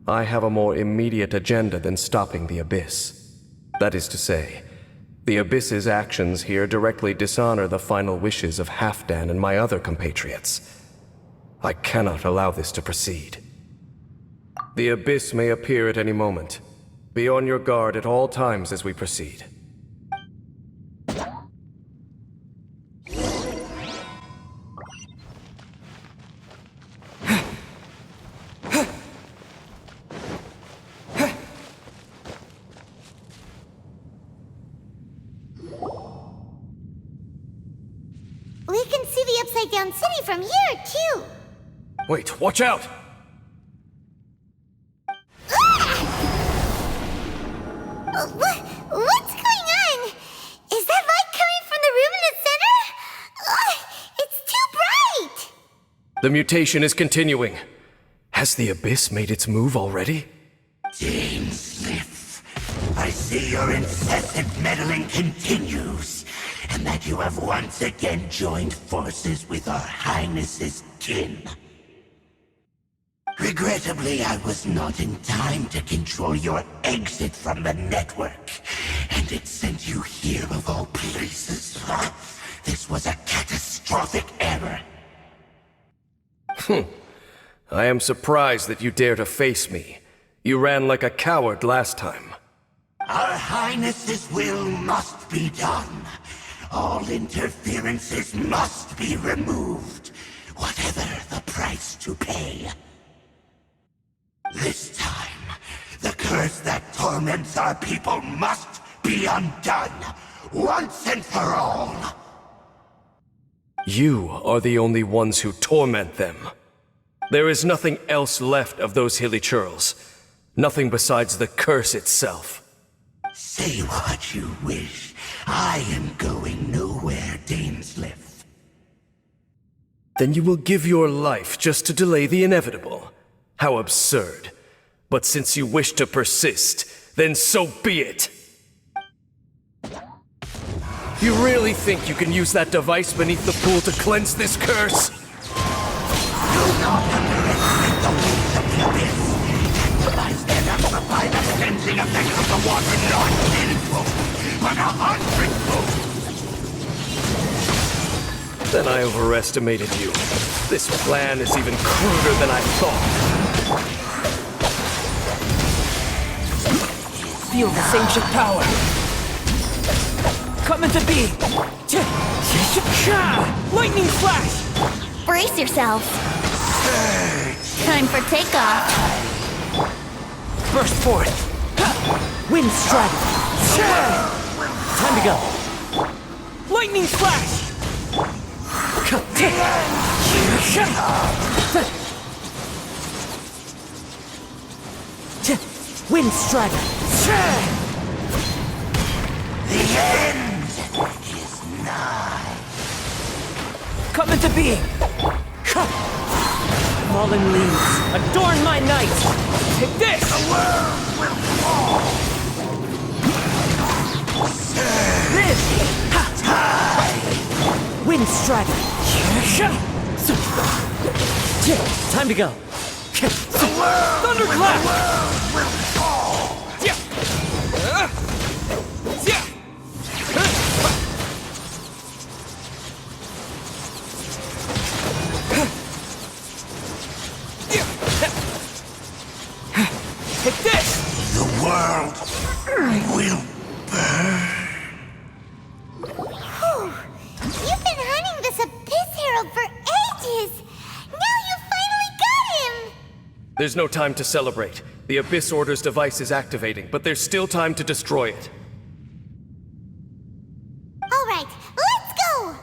I have a more immediate agenda than stopping the Abyss. That is to say, the Abyss's actions here directly dishonor the final wishes of Halfdan and my other compatriots. I cannot allow this to proceed. The Abyss may appear at any moment. Be on your guard at all times as we proceed. We can see the Upside Down City from here, too. Wait, watch out! What's going on? Is that light coming from the room in the center? It's too bright! The mutation is continuing. Has the Abyss made its move already? Dame Smith, I see your incessant meddling continues, and that you have once again joined forces with our Highness's kin. Regrettably, I was not in time to control your exit from the network, and it sent you here of all places. This was a catastrophe. catastrophic error. I am surprised that you dare to face me. You ran like a coward last time. Our Highness's will must be done. All interferences must be removed, whatever the price to pay. This time, the curse that torments our people must be undone, once and for all. You are the only ones who torment them. There is nothing else left of those hilly churls. Nothing besides the curse itself. Say what you wish. I am going nowhere, Dainsleif. Then you will give your life just to delay the inevitable. How absurd. But since you wish to persist, then so be it. You really think you can use that device beneath the pool to cleanse this curse? Do not underestimate the waves of the abyss. Realize that amplify the cleansing effect of the water not tenfold, but 100-fold. Then I overestimated you. This plan is even cruder than I thought. Feel this ancient power. Come into being. Lightning flash! Brace yourself. Time for takeoff. Burst forth. Wind strike. Time to go. Lightning flash! Wind strike. The end is nigh. Come into being. Fallen leaves, adorn my night. Take this. The world will fall. This. Wind strike. Time to go. Thunderclap. The world will fall. Take this! The world will burn. Whew. You've been hunting this Abyss Herald for ages! Now you finally got him! There's no time to celebrate. The Abyss Order's device is activating, but there's still time to destroy it. Alright, let's go!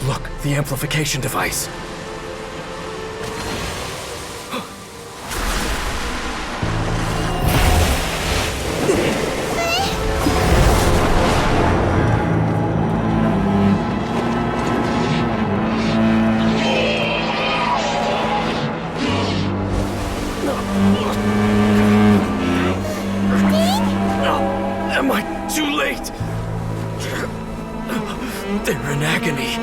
Look, the amplification device. Am I too late? They're in agony.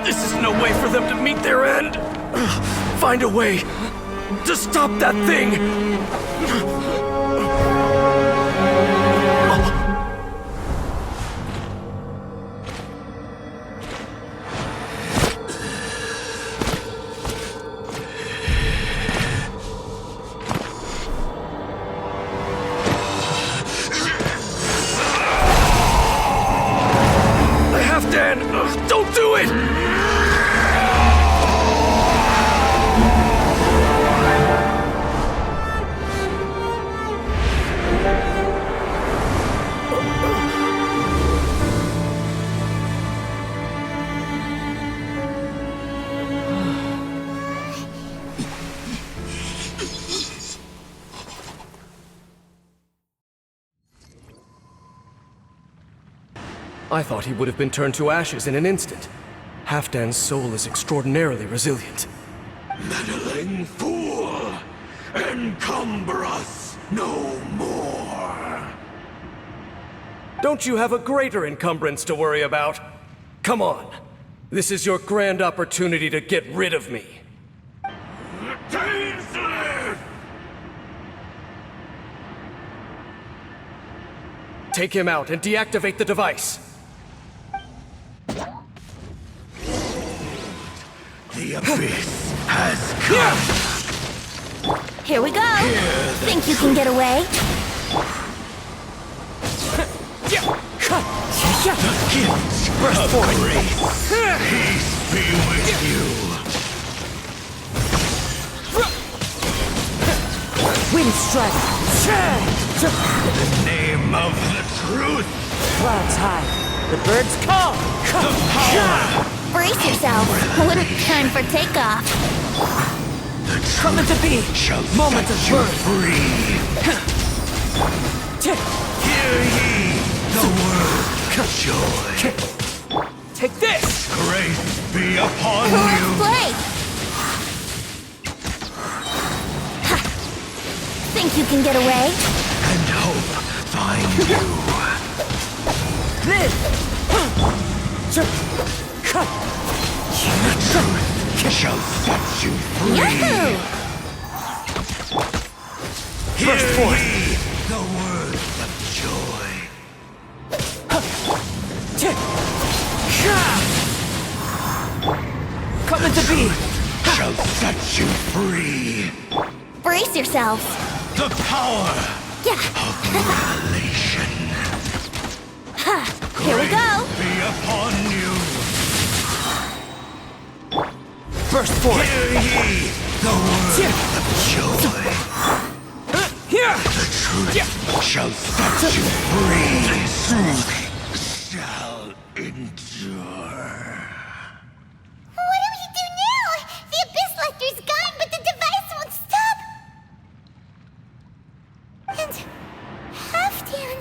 This is no way for them to meet their end. Find a way to stop that thing. Don't do it! I thought he would have been turned to ashes in an instant. Halfdan's soul is extraordinarily resilient. Meddling fool! Encumber us no more! Don't you have a greater encumbrance to worry about? Come on. This is your grand opportunity to get rid of me. Take him out and deactivate the device. The abyss has come! Here we go. Think you can get away? The gift of grace! Peace be with you! Wind strike! In the name of the truth! Clouds high. The birds call! The power! Brace yourself. Time for takeoff. The Coming to be! shall Moment set of you birth. free! Hear ye the word of joy! Take this! Grace be upon Let's you! play. Ha. Think you can get away? And hope find you! This! The truth shall set you free! Yahoo! Hear ye the word of joy! Coming to be! Shall set you free! Brace yourself. The power Yeah. of revelation! Here we go. Be upon you! Burst forth! Hear ye the word of joy! Here! The truth shall set you free! The truth shall endure! What do we do now? The Abyss Lecter's gone, but the device won't stop. And Halfdan.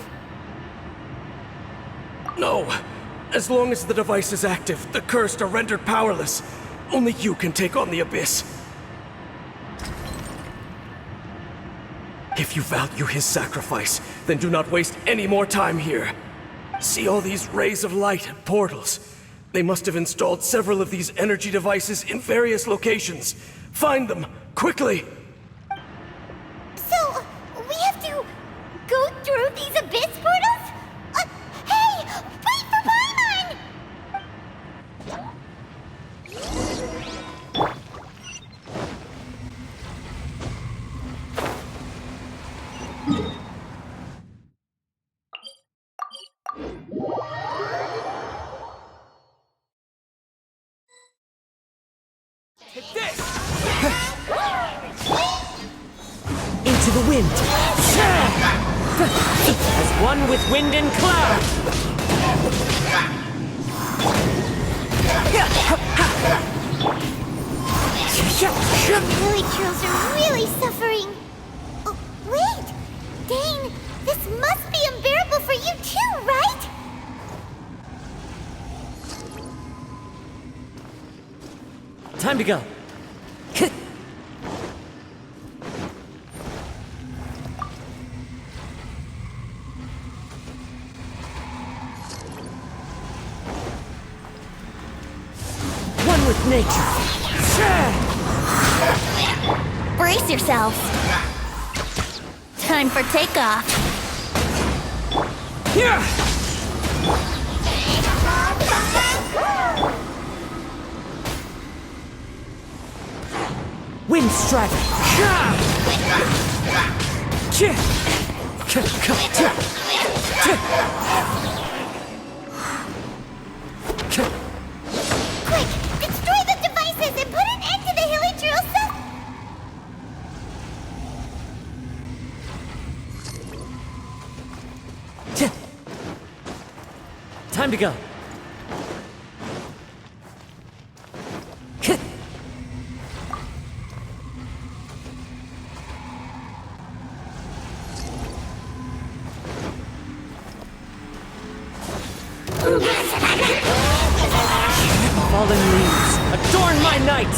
No! As long as the device is active, the cursed are rendered powerless. Only you can take on the Abyss. If you value his sacrifice, then do not waste any more time here. See all these rays of light and portals? They must have installed several of these energy devices in various locations. Find them, quickly! So, we have to go through these Abyss portals? Hey! Wait for Paimon! Into the wind! As one with wind and cloud! The village girls are really suffering. Oh, wait! Dane, this must be unbearable for you too, right? Time to go. One with nature. Brace yourself. Time for takeoff. Here! Wind strike! Quick, destroy the devices and put an end to the Hilly Jerusalem! Time to go. Ignite!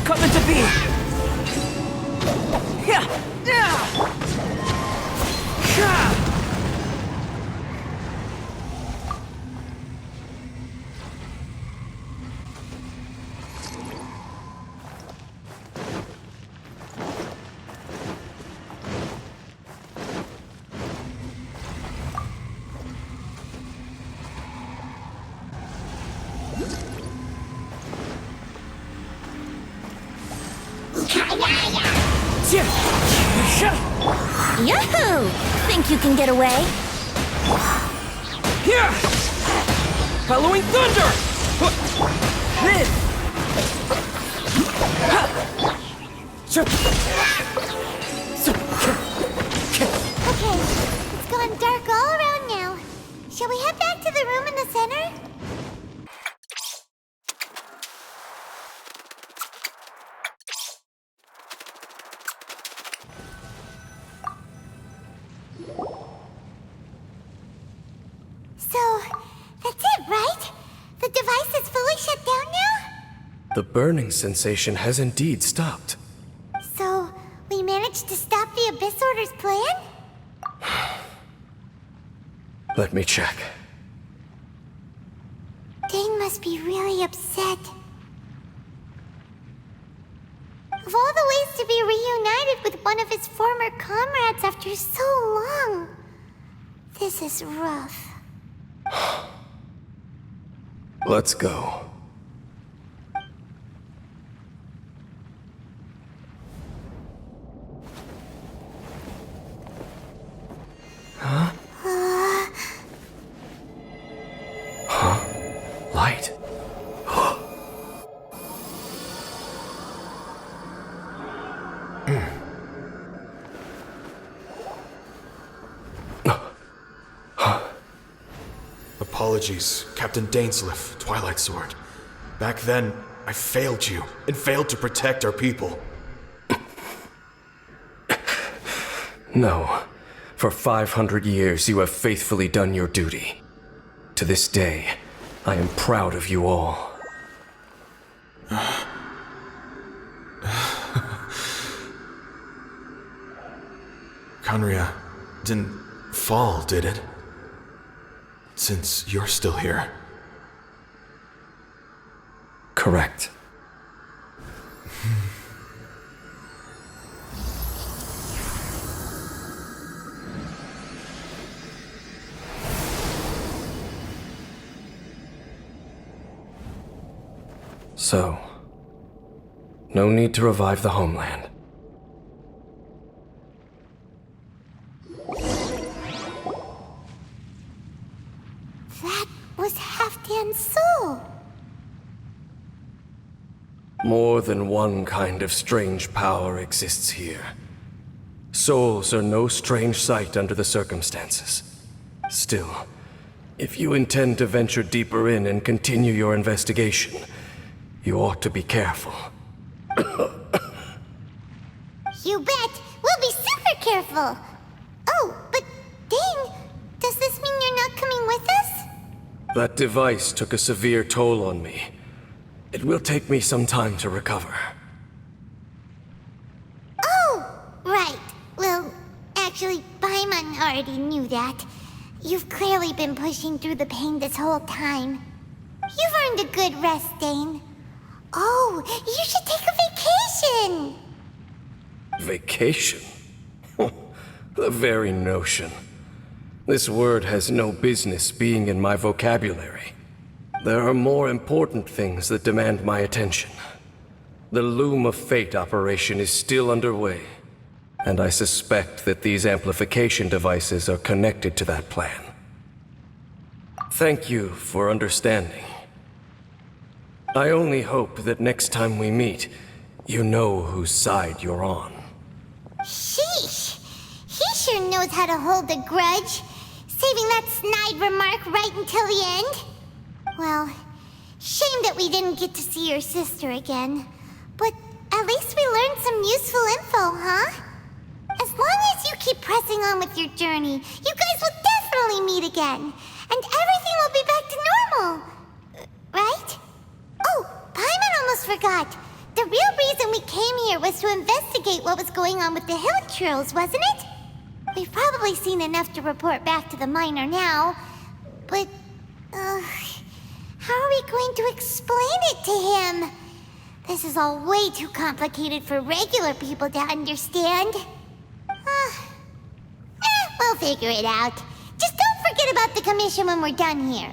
Come into being! Yahoo! Think you can get away? Here! Halloween Thunder! This! Okay, it's gone dark all around now. Shall we head back to the room in the center? So, that's it, right? The device is fully shut down now? The burning sensation has indeed stopped. So, we managed to stop the Abyss Order's plan? Let me check. Dane must be really upset. Of all the ways to be reunited with one of his former comrades after so long, this is rough. Let's go. Huh? Light. Apologies, Captain Dainsleif, Twilight Sword. Back then, I failed you, and failed to protect our people. No. For 500 years, you have faithfully done your duty. To this day, I am proud of you all. Conria didn't fall, did it? Since you're still here. Correct. So, no need to revive the homeland. That was Halfdan's soul. More than one kind of strange power exists here. Souls are no strange sight under the circumstances. Still, if you intend to venture deeper in and continue your investigation, you ought to be careful. You bet! We'll be super careful! Oh, but Dane, does this mean you're not coming with us? That device took a severe toll on me. It will take me some time to recover. Oh, right. Well, actually, Paimon already knew that. You've clearly been pushing through the pain this whole time. You've earned a good rest, Dane. Oh, you should take a vacation! Vacation? The very notion. This word has no business being in my vocabulary. There are more important things that demand my attention. The Loom of Fate operation is still underway, and I suspect that these amplification devices are connected to that plan. Thank you for understanding. I only hope that next time we meet, you know whose side you're on. Sheesh! He sure knows how to hold a grudge, saving that snide remark right until the end. Well, shame that we didn't get to see your sister again. But at least we learned some useful info, huh? As long as you keep pressing on with your journey, you guys will definitely meet again. And everything will be back to normal. forgot. The real reason we came here was to investigate what was going on with the hill trolls, wasn't it? We've probably seen enough to report back to the miner now, but, how are we going to explain it to him? This is all way too complicated for regular people to understand. We'll figure it out. Just don't forget about the commission when we're done here.